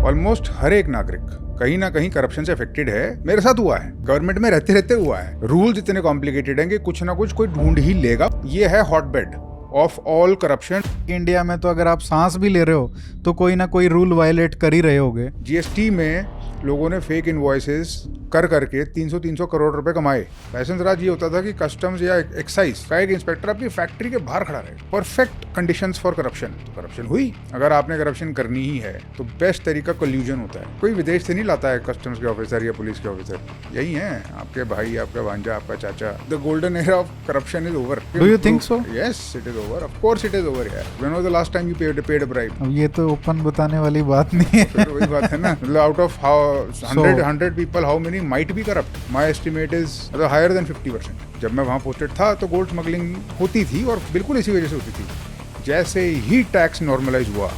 Almost हर एक नागरिक कहीं ना कहीं करप्शन से अफेक्टेड है। मेरे साथ हुआ है, गवर्नमेंट में रहते रहते हुआ है। रूल्स इतने कॉम्प्लिकेटेड हैं कि कुछ ना कुछ कोई ढूंढ ही लेगा। ये है hotbed of all corruption. India में तो अगर आप सांस भी ले रहे हो तो कोई ना कोई रूल वायलेट कर ही रहे होगे। जीएसटी में लोगों ने फेक इनवॉइसेस कर करके 300 करोड़ रुपए कमाए। लाइसेंस राज ये होता था कि कस्टम्स या एक्साइज का एक इंस्पेक्टर अपनी फैक्ट्री के बाहर खड़ा रहे। Perfect conditions for corruption. Corruption हुई। अगर आपने करप्शन करनी ही है तो बेस्ट तरीका कोल्यूजन होता है। कोई विदेश से नहीं लाता है कस्टम्स के ऑफिसर या पुलिस के ऑफिसर, यही है आपके भाई, आपका भांजा, आपका चाचा। The golden era of corruption is over. Do you think so? Yes, it is over. Of course it is over यार। When was the last time you paid a bribe? अब ये तो ओपन बताने वाली बात नहीं है। फिर वही बात है ना, मतलब out of how 100 people how many might be corrupt? My estimate is higher than 50%। जब मैं वहाँ पोस्टेड था तो गोल्ड स्मगलिंग होती थी और बिल्कुल इसी वजह से होती थी। जैसे ही टैक्स नॉर्मलाइज हुआ,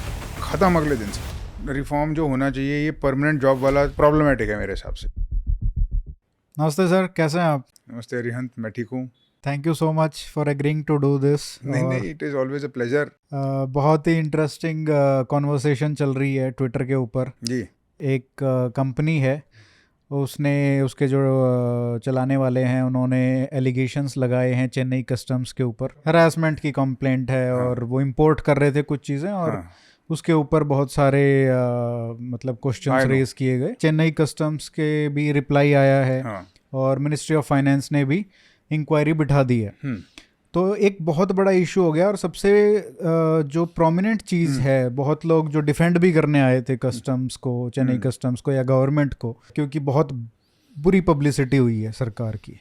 खत्म अगले दिन से। रिफॉर्म जो होना चाहिए ये परमानेंट जॉब वाला प्रॉब्लमेटिक है मेरे हिसाब से। नमस्ते सर, कैसे हैं आप? नमस्ते अरिहंत, मैं ठीक हूँ। Thank you so much for agreeing to do this. नहीं, it is always a pleasure. बहुत ही इंटरेस्टिंग कॉन्वर्सेशन चल रही है ट्विटर के ऊपर। जी। एक कंपनी है, उसके जो चलाने वाले हैं उन्होंने एलिगेशंस लगाए हैं चेन्नई कस्टम्स के ऊपर। हरासमेंट की कंप्लेंट है। हाँ। और वो इंपोर्ट कर रहे थे कुछ चीज़ें और हाँ। उसके ऊपर बहुत सारे मतलब क्वेश्चंस रेज किए गए। चेन्नई कस्टम्स के भी रिप्लाई आया है। हाँ। और मिनिस्ट्री ऑफ फाइनेंस ने भी इंक्वायरी बिठा दी है। तो एक बहुत बड़ा इशू हो गया। और सबसे जो प्रोमिनेंट चीज़ है, बहुत लोग जो डिफेंड भी करने आए थे कस्टम्स को, चेन्नई कस्टम्स को या गवर्नमेंट को, क्योंकि बहुत बुरी पब्लिसिटी हुई है सरकार की।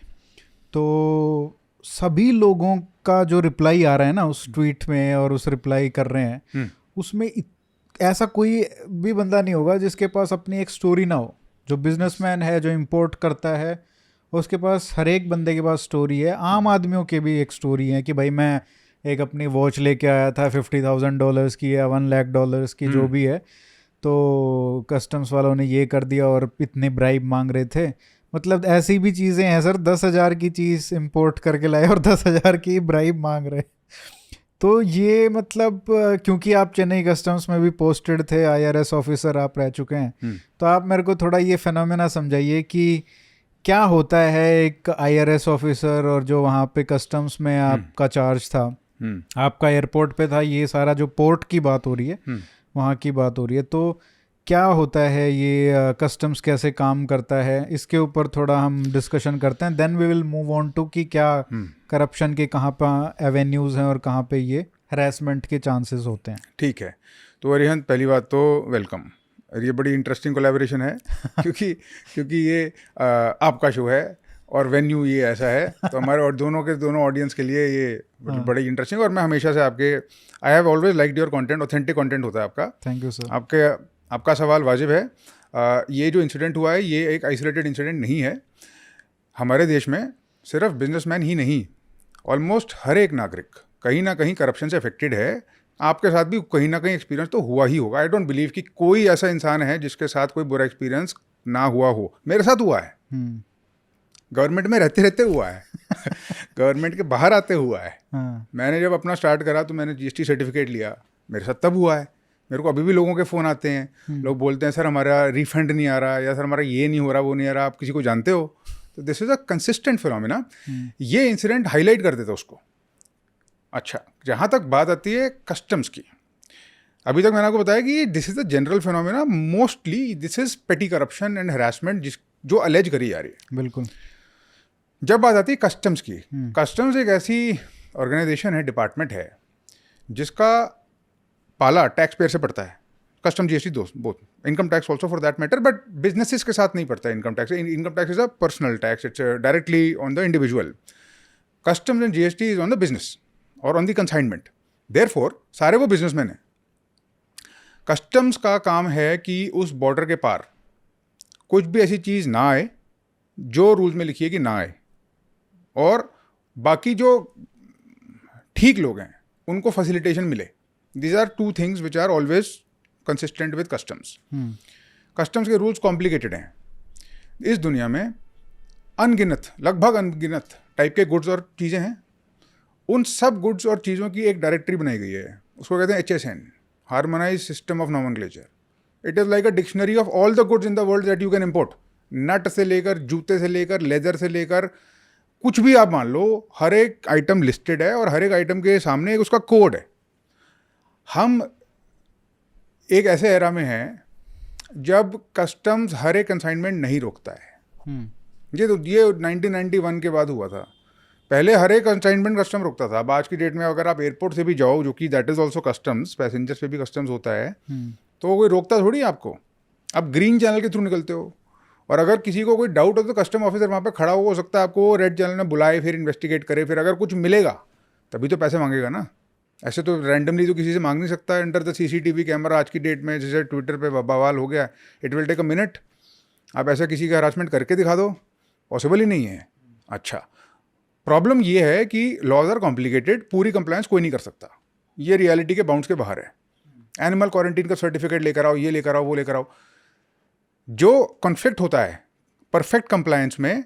तो सभी लोगों का जो रिप्लाई आ रहा है ना उस ट्वीट में और उस रिप्लाई कर रहे हैं, उसमें ऐसा कोई भी बंदा नहीं होगा जिसके पास अपनी एक स्टोरी ना हो। जो बिजनेसमैन है, जो इंपोर्ट करता है, उसके पास, हर एक बंदे के पास स्टोरी है। आम आदमियों के भी एक स्टोरी है कि भाई मैं एक अपनी वॉच लेके आया था $50,000 की या $1 लाख की, जो भी है, तो कस्टम्स वालों ने ये कर दिया और इतने ब्राइब मांग रहे थे। मतलब ऐसी भी चीज़ें हैं सर, 10,000 की चीज़ इंपोर्ट करके लाए और 10,000 की ब्राइब मांग रहे। तो ये मतलब क्योंकि आप चेन्नई कस्टम्स में भी पोस्टेड थे, IRS ऑफिसर आप रह चुके हैं, तो आप मेरे को थोड़ा ये फिनोमेना समझाइए कि क्या होता है एक IRS ऑफिसर और जो वहाँ पे कस्टम्स में आपका चार्ज था, आपका एयरपोर्ट पे था, ये सारा जो पोर्ट की बात हो रही है, वहाँ की बात हो रही है। तो क्या होता है ये, कस्टम्स कैसे काम करता है, इसके ऊपर थोड़ा हम डिस्कशन करते हैं। Then we will move on to कि क्या करप्शन के कहाँ पे एवेन्यूज़ हैं और कहाँ पे ये हरासमेंट के चांसेस होते हैं। ठीक है। तो अरिहंत, पहली बात तो वेलकम। और ये बड़ी इंटरेस्टिंग कोलैबोरेशन है क्योंकि ये आपका शो है और वेन्यू ये ऐसा है, तो हमारे और दोनों ऑडियंस के लिए ये बड़ी इंटरेस्टिंग। और मैं हमेशा से I have always liked your content. Authentic content होता है आपका। Thank you sir. आपका सवाल वाजिब है। ये जो इंसिडेंट हुआ है ये एक आइसोलेटेड इंसिडेंट नहीं है। हमारे देश में सिर्फ बिजनेसमैन ही नहीं, ऑलमोस्ट हर एक नागरिक कहीं ना कहीं करप्शन से अफेक्टेड है। आपके साथ भी कहीं ना कहीं एक्सपीरियंस तो हुआ ही होगा। आई डोंट बिलीव कि कोई ऐसा इंसान है जिसके साथ कोई बुरा एक्सपीरियंस ना हुआ हो। मेरे साथ हुआ है। गवर्नमेंट में रहते रहते हुआ है। गवर्नमेंट के बाहर आते हुआ है। मैंने जब अपना स्टार्ट करा तो मैंने GST सर्टिफिकेट लिया, मेरे साथ तब हुआ है। मेरे को अभी भी लोगों के फ़ोन आते हैं, लोग बोलते हैं सर हमारा रिफंड नहीं आ रहा, या सर हमारा ये नहीं हो रहा, वो नहीं आ रहा, आप किसी को जानते हो? तो this is a consistent phenomena. ये इंसिडेंट हाईलाइट कर देता उसको। अच्छा, जहाँ तक बात आती है कस्टम्स की, अभी तक मैंने आपको बताया कि this is the general phenomena. Mostly this is पेटी करप्शन एंड हरासमेंट जो अलेज करी जा रही है। बिल्कुल। जब बात आती है कस्टम्स की, कस्टम्स एक ऐसी ऑर्गेनाइजेशन है, डिपार्टमेंट है, जिसका पाला टैक्स पेयर से पड़ता है। Custom GST both, income tax also for that matter, but businesses के साथ नहीं पड़ता है income tax. Income tax is a personal tax, it's directly on the individual. Customs and GST is on the business और on the consignment. Therefore सारे वो businessman हैं। Customs का काम है कि उस बॉर्डर के पार कुछ भी ऐसी चीज़ ना आए जो रूल्स में लिखी है कि ना आए, और बाकी जो ठीक लोग हैं उनको फैसिलिटेशन मिले। These are two things which are always consistent with customs. Customs के रूल्स कॉम्प्लिकेटेड हैं। इस दुनिया में लगभग अनगिनत टाइप के गुड्स और चीज़ें हैं। उन सब गुड्स और चीज़ों की एक डायरेक्टरी बनाई गई है, उसको कहते हैं HSN, harmonise system of nomenclature. It is like a dictionary of all the goods in the world that you can import. Nut से लेकर, जूते से लेकर, लेदर से लेकर, कुछ भी आप मान लो, हर एक आइटम लिस्टेड है और हर एक आइटम के सामने एक उसका कोड है। हम एक ऐसे एरा में हैं जब कस्टम्स हर एक कंसाइनमेंट नहीं रोकता है। ये 1991 के बाद हुआ था। पहले हर एक कंसाइनमेंट कस्टम रोकता था। अब आज की डेट में अगर आप एयरपोर्ट से भी जाओ, जो कि that is also customs, passengers पे भी कस्टम्स होता है, तो कोई रोकता थोड़ी है आपको। आप ग्रीन चैनल के थ्रू निकलते हो, और अगर किसी को कोई डाउट हो तो कस्टम ऑफिसर वहाँ पे खड़ा हो सकता है, आपको रेड चैनल में बुलाए, फिर इन्वेस्टिगेट करे, फिर अगर कुछ मिलेगा तभी तो पैसे मांगेगा ना। ऐसे तो रैंडमली तो किसी से मांग नहीं सकता। अंडर द CCTV कैमरा आज की डेट में, जैसे ट्विटर पे बवाल हो गया, it will take a minute. आप ऐसा किसी का हरासमेंट करके दिखा दो, पॉसिबल ही नहीं है। अच्छा, प्रॉब्लम ये है कि लॉज आर कॉम्प्लिकेटेड, पूरी कंप्लायंस कोई नहीं कर सकता, ये रियलिटी के बाउंड्स के बाहर है। एनिमल क्वारंटीन का सर्टिफिकेट लेकर आओ, ये लेकर आओ, वो लेकर आओ। जो कॉन्फ्लिक्ट होता है परफेक्ट कंप्लायंस में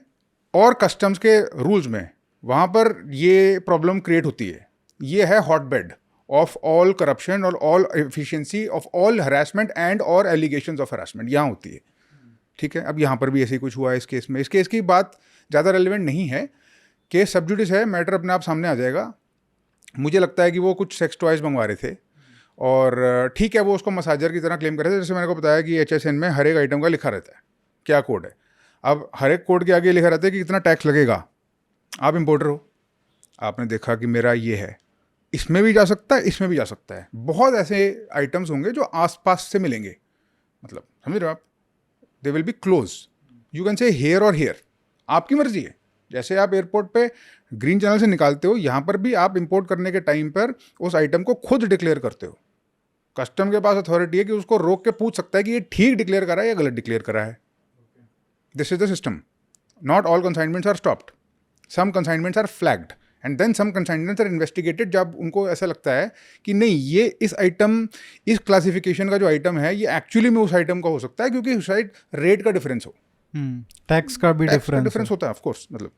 और कस्टम्स के रूल्स में, वहाँ पर ये प्रॉब्लम क्रिएट होती है। ये है हॉटबेड ऑफ ऑल करप्शन और all efficiency of all harassment and और एलिगेशंस ऑफ हरासमेंट यहाँ होती है। ठीक है, अब यहाँ पर भी ऐसे ही कुछ हुआ है इस केस में। इस केस की बात ज़्यादा रेलिवेंट नहीं है, केस सब जुडिस है, मैटर अपने आप सामने आ जाएगा। मुझे लगता है कि वो कुछ सेक्स टॉयज मंगवा रहे थे, और ठीक है, वो उसको मसाजर की तरह क्लेम कर रहे थे। जैसे मैंने को बताया कि HSN में हर एक आइटम का लिखा रहता है क्या कोड है। अब हर एक कोड के आगे लिखा रहता है कि कितना टैक्स लगेगा। आप इम्पोर्टर हो, आपने देखा कि मेरा ये है, इसमें भी जा सकता है, इसमें भी जा सकता है। बहुत ऐसे आइटम्स होंगे जो आसपास से मिलेंगे, मतलब समझ रहे हो आप, they will be close, you can say here और हेयर, आपकी मर्जी है। जैसे आप एयरपोर्ट पे ग्रीन चैनल से निकालते हो, यहाँ पर भी आप इंपोर्ट करने के टाइम पर उस आइटम को खुद डिक्लेयर करते हो। कस्टम के पास अथॉरिटी है कि उसको रोक के पूछ सकता है कि ये ठीक डिक्लेयर करा है या गलत डिक्लेयर करा है। This is the system. Not all consignments are stopped, some consignments are flagged and then some consignments are investigated, जब उनको ऐसा लगता है कि नहीं, ये इस आइटम, इस क्लासिफिकेशन का जो आइटम है, ये एक्चुअली में उस आइटम का हो सकता है, क्योंकि शायद रेट का डिफरेंस हो, टैक्स का भी डिफरेंस होता है, ऑफ कोर्स, मतलब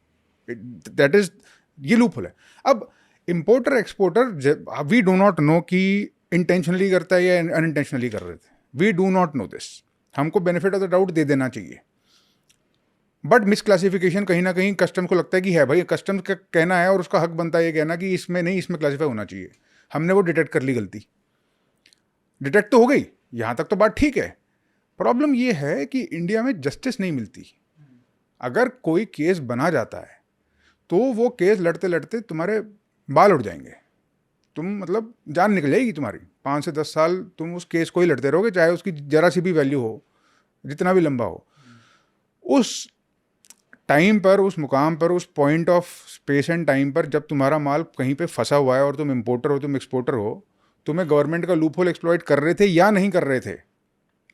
दैट इज, ये लूपहोल है। अब importer exporter, we do not know कि इंटेंशनली करता है या अनइंटेंशनली कर रहे थे, we do not know this. हमको बेनिफिट ऑफ द डाउट दे देना चाहिए, बट मिसक्लासिफिकेशन कहीं ना कहीं कस्टम को लगता है कि है भाई, कस्टम का कहना है और उसका हक बनता है ये कहना कि इसमें नहीं, इसमें क्लासीफाई होना चाहिए। हमने वो डिटेक्ट कर ली, गलती डिटेक्ट तो हो गई, यहाँ तक तो बात ठीक है। प्रॉब्लम ये है कि इंडिया में जस्टिस नहीं मिलती। अगर कोई केस बना जाता है तो वो केस लड़ते लड़ते तुम्हारे बाल उड़ जाएंगे, तुम मतलब जान निकल जाएगी तुम्हारी। 5 से 10 साल तुम उस केस को ही लड़ते रहोगे, चाहे उसकी जरा सी भी वैल्यू हो, जितना भी लंबा हो। उस टाइम पर, उस मुकाम पर, उस point of space and time पर, जब तुम्हारा माल कहीं पे फंसा हुआ है और तुम इंपोर्टर हो, तुम एक्सपोर्टर हो, तुम्हें गवर्नमेंट का लूपहोल एक्सप्लॉइट कर रहे थे या नहीं कर रहे थे,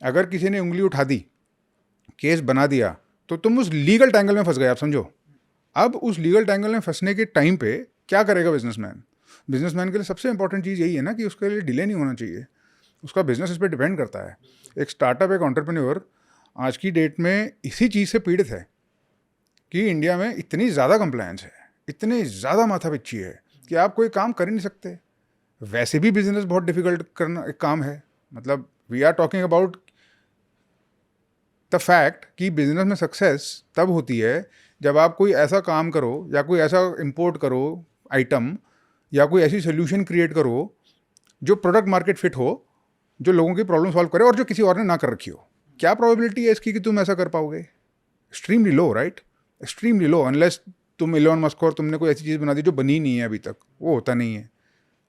अगर किसी ने उंगली उठा दी, केस बना दिया, तो तुम उस लीगल टैंगल में फंस गए। आप समझो, अब उस लीगल टैंगल में फंसने के टाइम पे क्या करेगा बिजनेसमैन? बिजनेसमैन के लिए सबसे इंपॉर्टेंट चीज़ यही है ना कि उसके लिए डिले नहीं होना चाहिए, उसका बिजनेस इस पर डिपेंड करता है। एक स्टार्टअप, एक एंटरप्रेन्योर आज की डेट में इसी चीज़ से पीड़ित है कि इंडिया में इतनी ज़्यादा कंप्लायंस है, इतनी ज़्यादा माथापिच्ची है कि आप कोई काम कर ही नहीं सकते। वैसे भी बिजनेस बहुत डिफिकल्ट करना एक काम है। मतलब we are talking about the fact कि बिजनेस में सक्सेस तब होती है जब आप कोई ऐसा काम करो या कोई ऐसा इंपोर्ट करो आइटम, या कोई ऐसी सोल्यूशन क्रिएट करो जो प्रोडक्ट मार्केट फिट हो, जो लोगों की प्रॉब्लम सॉल्व करे और जो किसी और ने ना कर रखी हो। क्या प्रोबेबिलिटी है इसकी कि तुम ऐसा कर पाओगे? Extremely low, right? Extremely low, unless तुम इलोन मस्क और तुमने कोई ऐसी चीज़ बना दी जो बनी नहीं है अभी तक, वो होता नहीं है।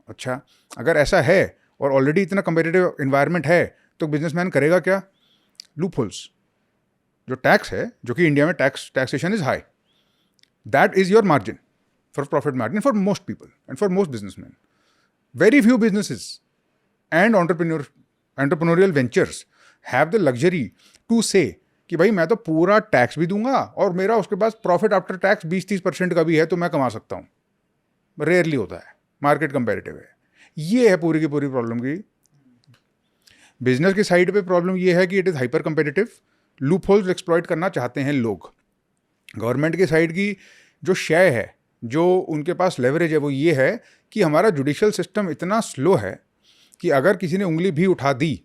अच्छा, अगर ऐसा है और ऑलरेडी इतना कम्पिटिटिव इन्वायरमेंट है तो बिजनेसमैन करेगा क्या? लूपहोल्स, जो टैक्स है, जो कि इंडिया में taxation is high, that is your margin for profit margin for most people and for most businessman. Very few businesses and entrepreneurial ventures have the luxury to say कि भाई मैं तो पूरा टैक्स भी दूंगा और मेरा उसके पास प्रॉफिट आफ्टर टैक्स 20-30% का भी है तो मैं कमा सकता हूँ। रेयरली होता है, मार्केट कंपेरेटिव है। ये है पूरी की पूरी प्रॉब्लम की। बिजनेस की साइड पे प्रॉब्लम ये है कि it is hyper competitive, loopholes exploit करना चाहते हैं लोग। गवर्नमेंट की साइड की जो शेय है, जो उनके पास लेवरेज है, वो ये है कि हमारा जुडिशियल सिस्टम इतना स्लो है कि अगर किसी ने उंगली भी उठा दी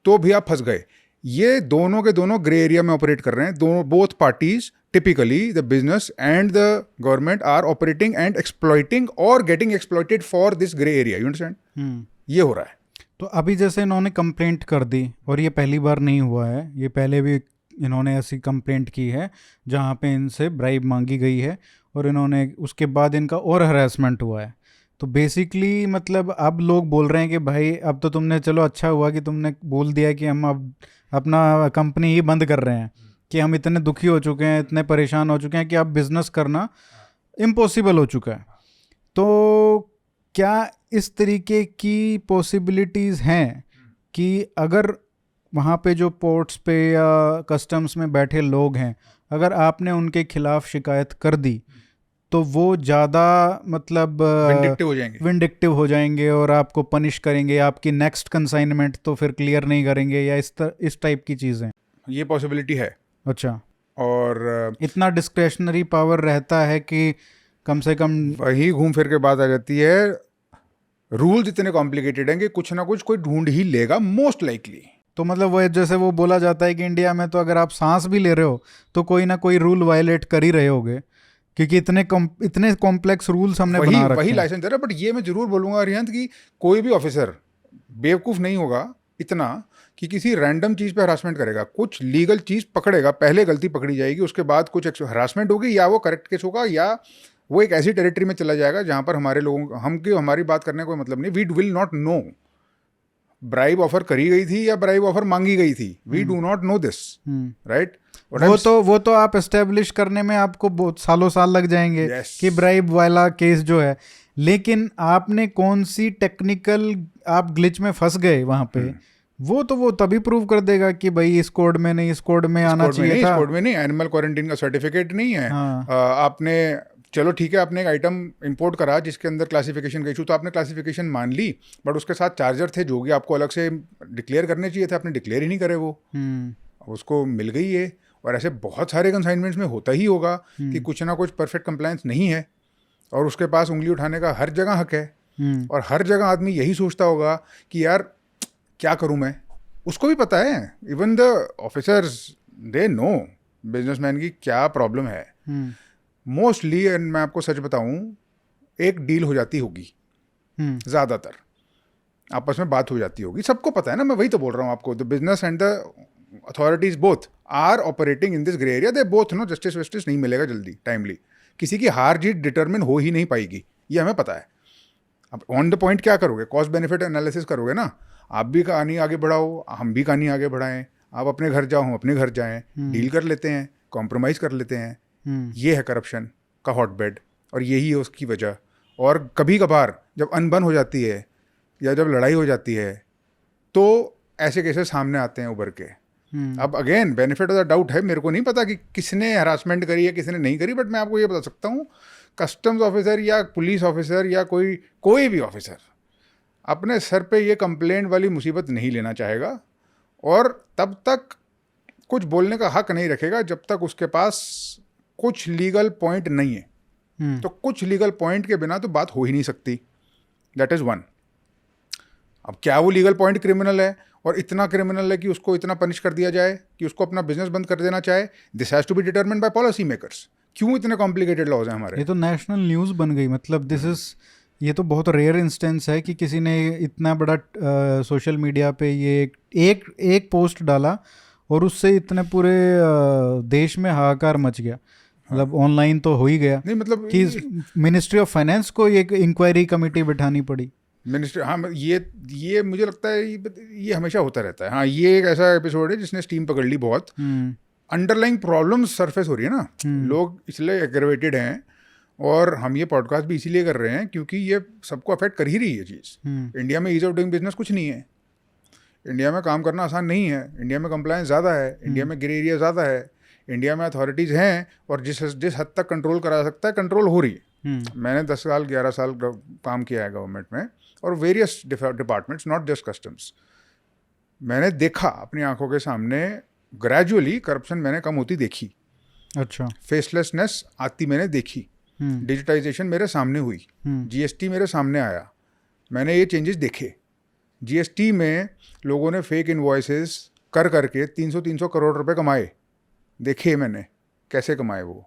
तो भी आप फंस गए। ये दोनों के दोनों ग्रे एरिया में ऑपरेट कर रहे हैं। दोनों both parties typically the business and the government are operating and exploiting और getting exploited for this grey area. You understand? ये हो रहा है। तो अभी जैसे इन्होंने कंप्लेंट कर दी, और ये पहली बार नहीं हुआ है, ये पहले भी इन्होंने ऐसी कंप्लेंट की है जहाँ पे इनसे ब्राइब मांगी गई है, और इन्होंने उसके बाद इनका और हरासमेंट हुआ है। तो बेसिकली मतलब अब लोग बोल रहे हैं कि भाई अब तो तुमने, चलो अच्छा हुआ कि तुमने बोल दिया कि हम अब अपना कंपनी ही बंद कर रहे हैं, कि हम इतने दुखी हो चुके हैं, इतने परेशान हो चुके हैं कि अब बिजनेस करना इम्पॉसिबल हो चुका है। तो क्या इस तरीके की पॉसिबिलिटीज़ हैं कि अगर वहाँ पे जो पोर्ट्स पे या कस्टम्स में बैठे लोग हैं, अगर आपने उनके खिलाफ शिकायत कर दी तो वो ज़्यादा मतलब विंडिक्टिव हो जाएंगे और आपको पनिश करेंगे, आपकी नेक्स्ट कंसाइनमेंट तो फिर क्लियर नहीं करेंगे, या इस टाइप की चीज़ें? ये पॉसिबिलिटी है। अच्छा। और इतना डिस्क्रेशनरी पावर रहता है कि कम से कम वही घूम फिर के बात आ जाती है, रूल्स इतने कॉम्प्लिकेटेड हैं कि कुछ ना कुछ कोई ढूंढ ही लेगा मोस्ट लाइकली। तो मतलब वो जैसे वो बोला जाता है कि इंडिया में तो अगर आप सांस भी ले रहे हो तो कोई ना कोई रूल वायलेट कर ही रहे होगे, क्योंकि इतने कॉम्प्लेक्स रूल्स हमने बना रखे वही हैं। लाइसेंस दे रहा है। बट ये मैं जरूर बोलूंगा अरिहंत कि कोई भी ऑफिसर बेवकूफ़ नहीं होगा इतना कि किसी रैंडम चीज़ पे हरासमेंट करेगा। कुछ लीगल चीज़ पकड़ेगा, पहले गलती पकड़ी जाएगी, उसके बाद कुछ हरासमेंट होगी, या वो करेक्ट केस होगा, या वो एक ऐसी टेरिटरी में चला जाएगा जहाँ पर हमारे लोगों हमारी बात करने का कोई मतलब नहीं। We will not know bribe offer करी गई थी या ब्राइब ऑफर मांगी गई थी। We do not know this, right? वो तो आप एस्टेब्लिश करने में आपको बहुत सालों साल लग जाएंगे कि ब्राइब वाला केस जो है, लेकिन आपने कौन सी टेक्निकल आप ग्लिच में फंस गए वहां पे, वो तभी प्रूव कर देगा कि भाई इस कोड में नहीं, इस कोड में आना चाहिए था। इस कोड में नहीं, एनिमल क्वारंटीन का सर्टिफिकेट नहीं है। हाँ। आपने, चलो ठीक है, आपने एक आइटम इंपोर्ट करा जिसके अंदर क्लासिफिकेशन का इशू, तो आपने क्लासिफिकेशन मान ली, बट उसके साथ चार्जर थे जो कि आपको अलग से डिक्लेयर करने चाहिए थे, आपने डिक्लेयर ही नहीं करे वो, उसको मिल गई है। और ऐसे बहुत सारे कंसाइनमेंट्स में होता ही होगा कि कुछ ना कुछ परफेक्ट कंप्लायंस नहीं है, और उसके पास उंगली उठाने का हर जगह हक है, और हर जगह आदमी यही सोचता होगा कि यार क्या करूं मैं। उसको भी पता है, even the officers they know businessman की क्या प्रॉब्लम है। मोस्टली, एंड मैं आपको सच बताऊं, एक डील हो जाती होगी, ज़्यादातर आपस में बात हो जाती होगी, सबको पता है ना। मैं वही तो बोल रहा हूँ आपको, the business and the authorities both are operating in this grey area. They both no justice वस्टिस नहीं मिलेगा जल्दी, टाइमली। किसी की हार जीत डिटरमिन हो ही नहीं पाएगी, ये हमें पता है। अब ऑन द पॉइंट क्या करोगे? कॉस्ट बेनिफिट एनालिसिस करोगे ना। आप भी कहानी आगे बढ़ाओ, हम भी कहानी आगे बढ़ाएं, आप अपने घर जाओ, हम अपने घर जाएं, डील कर लेते हैं, कॉम्प्रोमाइज़ कर लेते हैं। ये है करप्शन का हॉटबेड, और यही है उसकी वजह। और कभी कभार जब अनबन हो जाती है या जब लड़ाई हो जाती है तो ऐसे केसेस सामने आते हैं उभर के। अब again benefit of the doubt है, मेरे को नहीं पता कि किसने हरासमेंट करी है किसने नहीं करी, बट मैं आपको ये बता सकता हूँ, कस्टम्स ऑफिसर या पुलिस ऑफिसर या कोई भी ऑफिसर अपने सर पे ये कंप्लेंट वाली मुसीबत नहीं लेना चाहेगा, और तब तक कुछ बोलने का हक नहीं रखेगा जब तक उसके पास कुछ लीगल पॉइंट नहीं है। तो कुछ लीगल पॉइंट के बिना तो बात हो ही नहीं सकती। That is one. अब क्या वो लीगल पॉइंट क्रिमिनल है, और इतना क्रिमिनल है कि उसको इतना पनिश कर दिया जाए कि उसको अपना बिजनेस बंद कर देना चाहे? This has to be determined by policy makers. क्यों इतने कॉम्प्लिकेटेड लॉज हैं हमारे? ये तो नेशनल न्यूज़ बन गई। मतलब ये तो बहुत रेयर इंस्टेंस है कि किसी ने इतना बड़ा सोशल मीडिया पे ये एक पोस्ट डाला और उससे इतने पूरे देश में हाहाकार मच गया। मतलब ऑनलाइन तो हो ही गया, नहीं मतलब कि मिनिस्ट्री ऑफ फाइनेंस को एक इंक्वायरी कमेटी बिठानी पड़ी। मिनिस्ट्री, हाँ, ये मुझे लगता है ये हमेशा होता रहता है। हाँ, ये एक ऐसा एपिसोड है जिसने स्टीम पकड़ ली बहुत। अंडरलाइंग प्रॉब्लम्स सरफेस हो रही है ना, लोग इसलिए एग्रेवेटेड हैं, और हम ये पॉडकास्ट भी इसीलिए कर रहे हैं क्योंकि ये सबको अफेक्ट कर ही रही है चीज़। इंडिया में ईज ऑफ डूइंग बिजनेस कुछ नहीं है, इंडिया में काम करना आसान नहीं है, इंडिया में कंप्लायंस ज़्यादा है, इंडिया में ग्रे एरिया ज़्यादा है, इंडिया में अथॉरिटीज़ हैं, और जिस हद तक कंट्रोल करा सकता है कंट्रोल हो रही है। मैंने 10 साल 11 साल काम किया है गवर्नमेंट में, और various departments, not just customs. मैंने देखा अपनी आंखों के सामने ग्रेजुअली करप्शन मैंने कम होती देखी। अच्छा। फेसलेसनेस आती मैंने देखी, डिजिटाइजेशन मेरे सामने हुई, जीएसटी मेरे सामने आया, मैंने ये चेंजेस देखे। जीएसटी में लोगों ने फेक इनवॉइसेस कर करके 300 करोड़ रुपए कमाए, देखे मैंने कैसे कमाए वो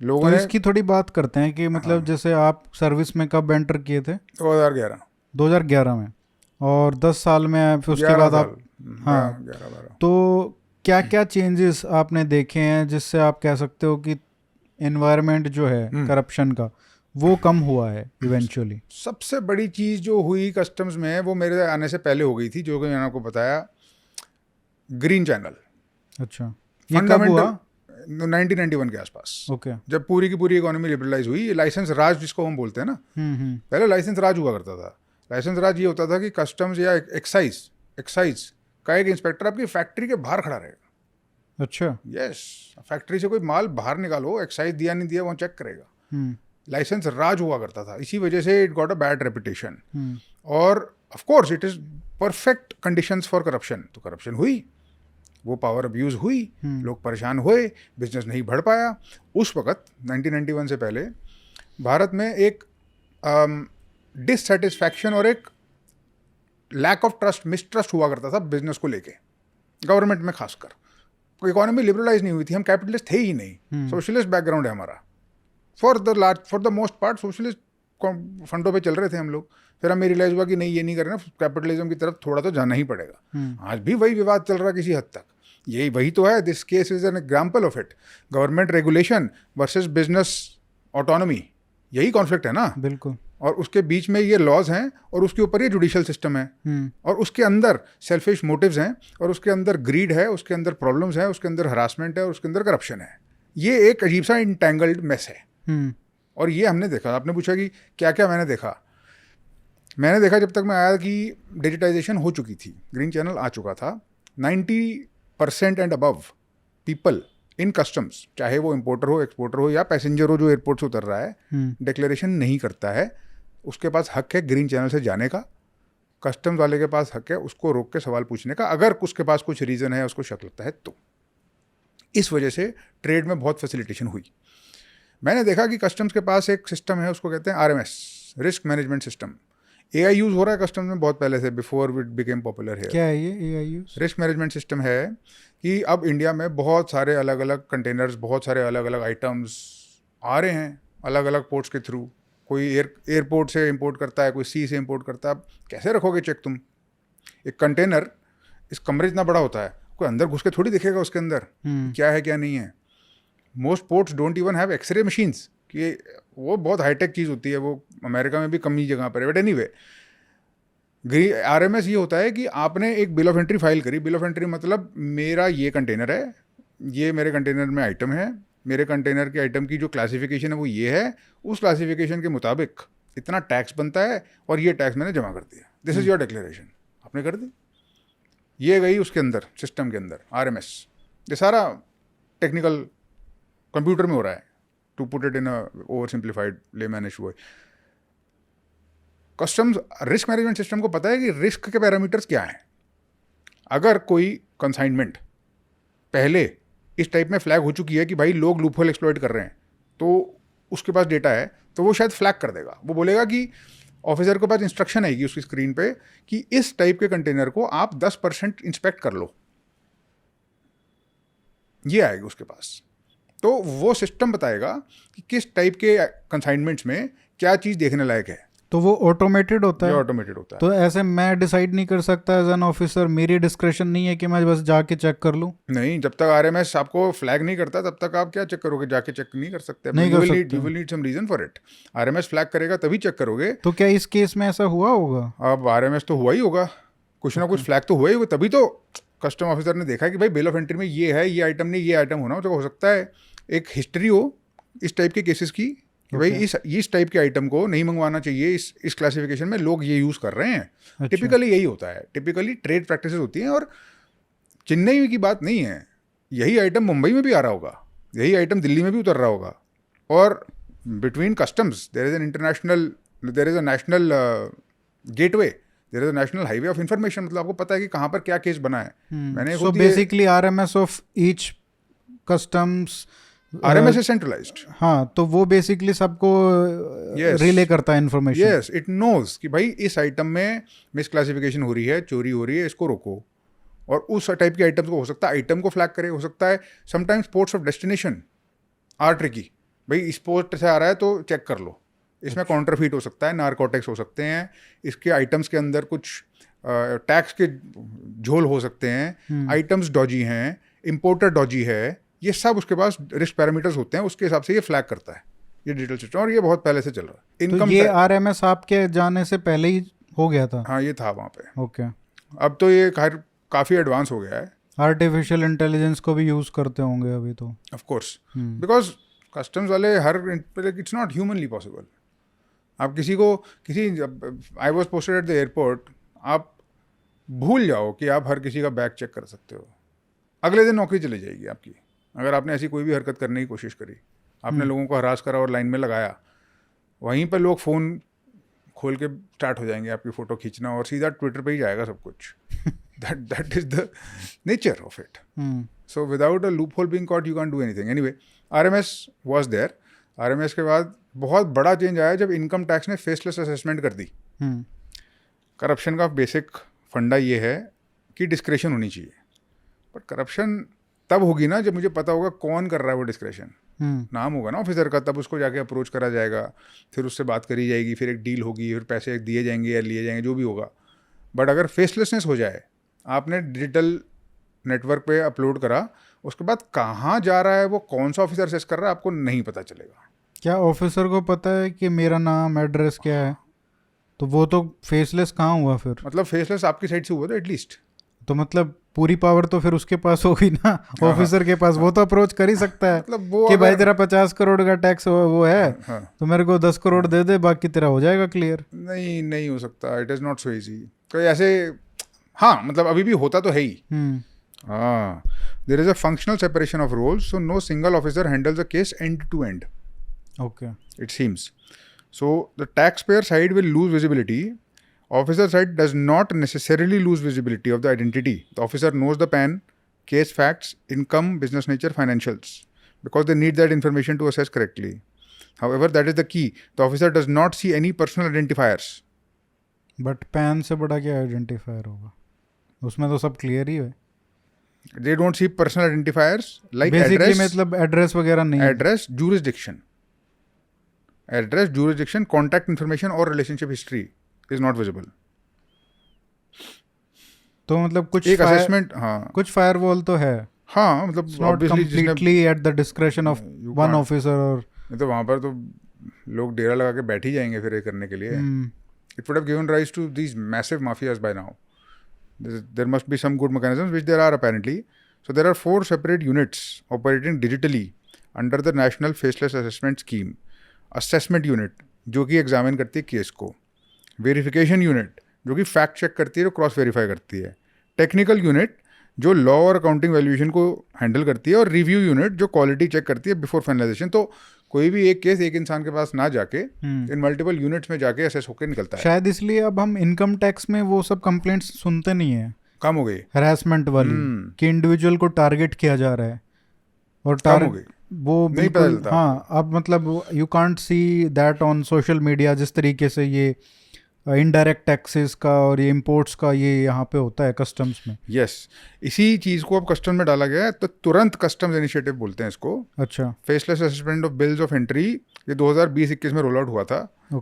लोगों तो ने। इसकी थोड़ी बात करते हैं कि मतलब जैसे आप सर्विस में कब एंटर किए थे? 2011 2011 में, और 10 साल में फिर उसके 11 बाद साल, आप, हाँ, 11-12। तो क्या क्या चेंजेस आपने देखे हैं जिससे आप कह सकते हो कि एनवायरनमेंट जो है करप्शन का वो कम हुआ है इवेंचुअली? सबसे बड़ी चीज़ जो हुई कस्टम्स में वो मेरे आने से पहले हो गई थी, जो कि मैंने आपको बताया, ग्रीन चैनल। अच्छा, ये कब हुआ? 1991 के आसपास, ओके। जब पूरी की पूरी इकोनॉमी लिबरलाइज हुई। ये लाइसेंस राज जिसको हम बोलते हैं ना, पहले लाइसेंस राज हुआ करता था। लाइसेंस राज ये होता था कि कस्टम्स या एक्साइज का एक इंस्पेक्टर आपकी फैक्ट्री के बाहर खड़ा रहेगा। अच्छा। यस, फैक्ट्री से कोई माल बाहर निकालो, एक्साइज दिया नहीं दिया वहाँ चेक करेगा। लाइसेंस राज हुआ करता था, इसी वजह से it got a bad reputation. और of course it is perfect conditions for corruption. तो करप्शन हुई, वो पावर अब्यूज हुई, लोग परेशान हुए, बिजनेस नहीं बढ़ पाया। उस वक्त 1991 से पहले भारत में एक डिससेटिस्फैक्शन और एक लैक ऑफ ट्रस्ट, मिसट्रस्ट हुआ करता था बिजनेस को लेके, गवर्नमेंट में खासकर। इकोनॉमी लिबरलाइज नहीं हुई थी, हम कैपिटलिस्ट थे ही नहीं, सोशलिस्ट बैकग्राउंड है हमारा। For the most part socialist फंडों पे चल रहे थे हम लोग। फिर हमें रियलाइज हुआ कि नहीं, ये नहीं करना, कैपिटलिज्म की तरफ थोड़ा तो जाना ही पड़ेगा। आज भी वही विवाद चल रहा है किसी हद तक, यही वही तो है। This case is an example of it. Government regulation versus business autonomy, यही कॉन्फ्लिक्ट है ना। बिल्कुल। और उसके बीच में ये लॉज हैं, और उसके ऊपर ये जुडिशियल सिस्टम है, और उसके अंदर सेल्फिश मोटिव्स हैं, और उसके अंदर ग्रीड है, उसके अंदर प्रॉब्लम्स हैं, उसके अंदर हरासमेंट है, और उसके अंदर करप्शन है। ये एक अजीब सा इंटेंगल्ड मेस है। और ये हमने देखा। आपने पूछा कि क्या क्या मैंने देखा। मैंने देखा जब तक मैं आया कि डिजिटाइजेशन हो चुकी थी, ग्रीन चैनल आ चुका था। 90% and above people in customs, चाहे वो इम्पोर्टर हो, एक्सपोर्टर हो, या पैसेंजर हो जो एयरपोर्ट से उतर रहा है, डिक्लेरेशन नहीं करता है। उसके पास हक है ग्रीन चैनल से जाने का, कस्टम्स वाले के पास हक है उसको रोक के सवाल पूछने का, अगर उसके पास कुछ रीज़न है, उसको शक लगता है तो। इस वजह से ट्रेड में बहुत फैसिलिटेशन हुई। मैंने देखा कि कस्टम्स के पास एक सिस्टम है, उसको कहते हैं RMS, risk management system. AI use हो रहा है कस्टम्स में बहुत पहले से, बिफोर इट बिकेम पॉपुलर है। क्या है ये AI use? Risk management system है कि अब इंडिया में बहुत सारे अलग अलग कंटेनर्स, बहुत सारे अलग अलग आइटम्स आ रहे हैं अलग अलग पोर्ट्स के थ्रू। कोई एयरपोर्ट से इंपोर्ट करता है, कोई सी से इंपोर्ट करता है। अब कैसे रखोगे चेक तुम? एक कंटेनर इस कमरे इतना बड़ा होता है, कोई अंदर घुस के थोड़ी दिखेगा उसके अंदर क्या है क्या नहीं है। Most ports don't even have x-ray machines, कि वो बहुत हाईटेक चीज़ होती है, वो अमेरिका में भी कम ही जगह पर है। बट एनीवे, RMS ये होता है कि आपने एक बिल ऑफ एंट्री फाइल करी। बिल ऑफ एंट्री मतलब मेरा ये कंटेनर है, ये मेरे कंटेनर में आइटम है, मेरे कंटेनर के आइटम की जो क्लासिफिकेशन है वो ये है, उस क्लासिफिकेशन के मुताबिक इतना टैक्स बनता है, और ये टैक्स मैंने जमा कर दिया, दिस इज़ योर डिक्लेरेशन। आपने कर दी, ये गई उसके अंदर, सिस्टम के अंदर RMS। ये सारा टेक्निकल कंप्यूटर में हो रहा है, to put it in a over simplified laymanish way. Customs risk management system को पता है कि रिस्क के पैरामीटर्स क्या हैं। अगर कोई कंसाइनमेंट पहले इस टाइप में फ्लैग हो चुकी है कि भाई लोग लूपहोल एक्सप्लॉइट कर रहे हैं, तो उसके पास डेटा है, तो वो शायद फ्लैग कर देगा। वो बोलेगा कि ऑफिसर के पास इंस्ट्रक्शन आएगी उसकी स्क्रीन पे कि इस टाइप के कंटेनर को आप 10% इंस्पेक्ट कर लो, ये आएगी उसके पास। तो वो सिस्टम बताएगा कि किस टाइप के कंसाइनमेंट्स में क्या चीज़ देखने लायक है। तो वो ऑटोमेटेड होता है? ऑटोमेटेड होता है। तो ऐसे मैं डिसाइड नहीं कर सकता एज एन ऑफिसर, मेरी डिस्क्रिप्शन नहीं है कि मैं बस जाके चेक कर लूँ? नहीं, जब तक RMS आपको फ्लैग नहीं करता तब तक आप क्या चेक करोगे? जाके चेक नहीं कर सकते। नहीं कर सकते। You will need some reason for it. RMS flag करेगा तभी चेक करोगे। तो क्या इस केस में ऐसा हुआ होगा? अब RMS तो हुआ ही होगा, कुछ ना कुछ फ्लैग तो हुआ ही होगा, तभी तो कस्टम ऑफिसर ने देखा कि भाई बिल ऑफ एंट्री में ये है, ये आइटम नहीं, ये आइटम होना। तो हो सकता है एक हिस्ट्री हो इस टाइप के केसेस की, कि भाई इस टाइप के आइटम को नहीं मंगवाना चाहिए, इस क्लासिफिकेशन में लोग ये यूज़ कर रहे हैं। अच्छा। टिपिकली यही होता है, टिपिकली ट्रेड प्रैक्टिसेस होती हैं। और चेन्नई की बात नहीं है, यही आइटम मुंबई में भी आ रहा होगा, यही आइटम दिल्ली में भी उतर रहा होगा। और between customs there is a national gateway, there is a national highway of information. मतलब आपको पता है कि कहाँ पर क्या केस बना है। मैंने so basically RMS of each customs RMS is centralized. हाँ, तो वो बेसिकली सबको Yes. रिले करता है इन्फॉर्मेशन. Yes, it knows कि भाई इस आइटम में मिसक्लासिफिकेशन हो रही है, चोरी हो रही है, इसको रोको. और उस टाइप के आइटम्स को हो सकता है आइटम को फ्लैग करे, हो सकता है sometimes ports of destination are tricky. भाई इस पोर्ट से आ रहा है तो चेक कर लो, इसमें काउंटरफीट हो सकता है, नारकोटिक्स हो सकते हैं, इसके आइटम्स के अंदर कुछ टैक्स के झोल हो सकते हैं, आइटम्स डॉजी हैं, इम्पोर्टर डॉजी है, ये सब उसके पास रिस्क पैरामीटर्स होते हैं, उसके हिसाब से ये फ्लैग करता है ये डिजिटल सिस्टम. और ये बहुत पहले से चल रहा है. तो इनकम ये RMS आपके जाने से पहले ही हो गया था. हाँ, ये था वहाँ पे. ओके. अब तो ये काफ़ी एडवांस हो गया है. आर्टिफिशियल इंटेलिजेंस को भी यूज करते होंगे अभी तो. ऑफ कोर्स, बिकॉज कस्टम्स वाले इट्स नॉट ह्यूमनली पॉसिबल. आप I was posted at the airport, आप भूल जाओ कि आप हर किसी का बैग चेक कर सकते हो. अगले दिन नौकरी चली जाएगी आपकी अगर आपने ऐसी कोई भी हरकत करने की कोशिश करी. आपने लोगों को हरास करा और लाइन में लगाया, वहीं पर लोग फ़ोन खोल के स्टार्ट हो जाएंगे आपकी फ़ोटो खींचना, और सीधा ट्विटर पे ही जाएगा सब कुछ. that is the nature of it. So without a loophole being caught, you can't do anything. Anyway, RMS was there. RMS के बाद बहुत बड़ा चेंज आया जब इनकम टैक्स ने फेसलेस असेसमेंट कर दी. करप्शन का बेसिक फंडा ये है कि डिस्क्रेशन होनी चाहिए, बट करप्शन तब होगी ना जब मुझे पता होगा कौन कर रहा है वो डिस्क्रेशन. नाम होगा ना ऑफिसर का, तब उसको जाके अप्रोच करा जाएगा, फिर उससे बात करी जाएगी, फिर एक डील होगी, फिर पैसे दिए जाएंगे या लिए जाएंगे, जो भी होगा. बट अगर फेसलेसनेस हो जाए, आपने डिजिटल नेटवर्क पे अपलोड करा, उसके बाद कहाँ जा रहा है वो, कौन सा ऑफिसर असेस कर रहा है, आपको नहीं पता चलेगा. क्या ऑफिसर को पता है कि मेरा नाम एड्रेस क्या है? तो वो तो फेसलेस कहाँ हुआ फिर? मतलब फेसलेस आपकी साइड से हुआ था एटलीस्ट. तो मतलब पूरी पावर तो फिर उसके पास होगी ना, ऑफिसर के पास. वो तो अप्रोच कर ही सकता है मतलब वो कि भाई तेरा 50 करोड़ का टैक्स वो है, हाँ. तो मेरे को 10 करोड़ दे दे, बाकी तेरा हो जाएगा क्लियर. नहीं हो सकता. It is not so easy. तो ऐसे हाँ, मतलब अभी भी होता तो है ही. हाँ, there is a functional separation of roles, so no single officer handles a case end to end. Okay. It seems. So the taxpayer side will lose visibility. Officer side does not necessarily lose visibility of the identity. The officer knows the PAN, case facts, income, business nature, financials, because they need that information to assess correctly. However, that is the key. The officer does not see any personal identifiers. But pan से बड़ा क्या identifier होगा? उसमें तो सब clear ही है. They don't see personal identifiers like basically address, मतलब address वगैरह नहीं है. address, jurisdiction, contact information or relationship history is not visible. तो मतलब कुछ एक असेसमेंट, हाँ कुछ फायरवॉल तो है. हाँ, मतलब not obviously completely at the discretion of You one can't. Officer. और नहीं तो वहाँ पर तो लोग डेरा लगा के बैठ ही जाएंगे फिर ये करने के लिए. It would have given rise to these massive mafias by now. There must be some good mechanisms, which there are apparently. So there are 4 separate units operating digitally under the National Faceless Assessment Scheme. Assessment unit जो कि examine करती है case को, verification unit जो कि fact check करती है, जो क्रॉस वेरीफाई करती है, टेक्निकल यूनिट जो लॉ और अकाउंटिंग वैल्यूएशन को हैंडल करती है, और रिव्यू यूनिट जो क्वालिटी चेक करती है बिफोर फाइनलाइजेशन. तो कोई भी एक केस एक इंसान के पास ना जाके इन मल्टीपल यूनिट्स में जाके असेस होकर निकलता है. शायद इसलिए अब हम इनकम टैक्स में वो सब कंप्लेंट्स सुनते नहीं है, कम हो गई, हरासमेंट वाली, कि इंडिविजुअल को टारगेट किया जा रहा है. और कम हो गई, वो नहीं पता बिल्कुल. चलता. हाँ, अब मतलब you can't see that on social media, जिस तरीके से ये इनडायरेक्ट टैक्सेस का और ये इंपोर्ट्स का ये यहाँ पे होता है कस्टम्स में. यस, इसी चीज़ को अब कस्टम में डाला गया है, तो तुरंत कस्टम्स इनिशिएटिव बोलते हैं इसको. अच्छा. Faceless assessment of bills of entry, ये 2020-21 में रोल आउट हुआ था.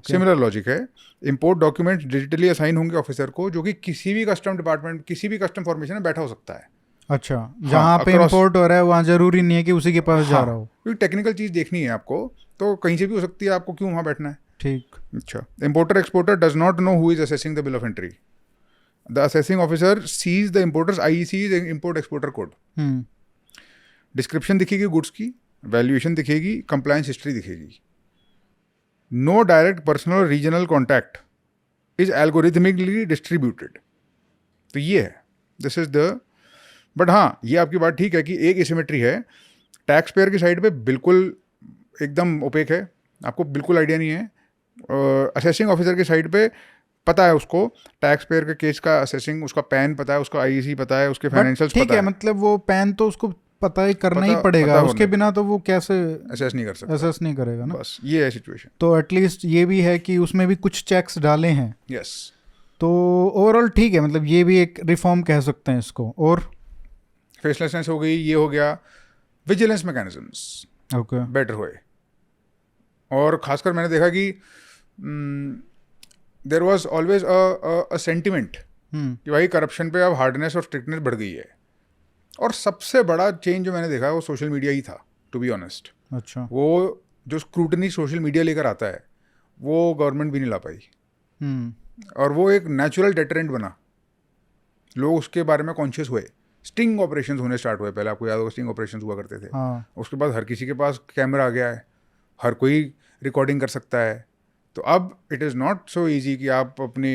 सिमिलर लॉजिक है. इंपोर्ट डॉक्यूमेंट्स डिजिटली असाइन होंगे ऑफिसर को, जो कि किसी भी कस्टम डिपार्टमेंट, किसी भी कस्टम फॉर्मेशन में बैठा हो सकता है. अच्छा, जहाँ पे इंपोर्ट हो रहा है वहाँ जरूरी नहीं है कि उसी के पास जा रहा हो. क्योंकि टेक्निकल चीज़ देखनी है आपको, तो कहीं से भी हो सकती है, आपको क्यों वहाँ बैठना है. ठीक. अच्छा. Importer exporter does not know who is assessing the bill of entry. The assessing officer sees the importers IEC, import exporter code. Description दिखेगी गुड्स की, वैल्यूएशन दिखेगी, कंप्लायंस हिस्ट्री दिखेगी. No direct personal or regional contact is algorithmically distributed. तो ये है, this is the. But हाँ, ये आपकी बात ठीक है कि एक एसिमेट्री है. टैक्स पेयर की साइड पे बिल्कुल एकदम ओपेक है, आपको बिल्कुल आइडिया नहीं है. असेसिंग ऑफिसर की साइड पे पता है उसको, टैक्स पेयर के केस का असेसिंग, उसका पैन पता है, उसका IEC पता है, उसके फाइनेंशियल्स पता है. ठीक है, मतलब वो पैन तो उसको पता ही करना ही पता पड़ेगा, होना उसके बिना तो वो कैसे असेस नहीं कर सकता, असेस नहीं करेगा ना। बस ये है सिचुएशन। तो एटलीस्ट ये भी है कि उसमें भी कुछ चेक्स डाले हैं, यस, तो ओवरऑल ठीक है, मतलब ये भी एक रिफॉर्म कह सकते हैं इसको। और फेसलेसनेस हो गई, ये हो गया, विजिलेंस मैकेनिज्म्स ओके बेटर हुए। और खासकर मैंने देखा कि there was always a sentiment कि भाई करप्शन पे अब हार्डनेस और स्ट्रिक्टनेस बढ़ गई है। और सबसे बड़ा चेंज जो मैंने देखा वो सोशल मीडिया ही था, टू बी ऑनेस्ट। अच्छा वो जो स्क्रूटनी सोशल मीडिया लेकर आता है वो गवर्नमेंट भी नहीं ला पाई, और वो एक नेचुरल डेटरेंट बना, लोग उसके बारे में कॉन्शियस हुए। स्टिंग ऑपरेशंस होने स्टार्ट हुए, पहले आपको याद होगा स्टिंग ऑपरेशंस हुआ करते थे। हाँ उसके बाद हर किसी के पास कैमरा आ गया है, हर कोई रिकॉर्डिंग कर सकता है। तो अब it is not so easy कि आप अपनी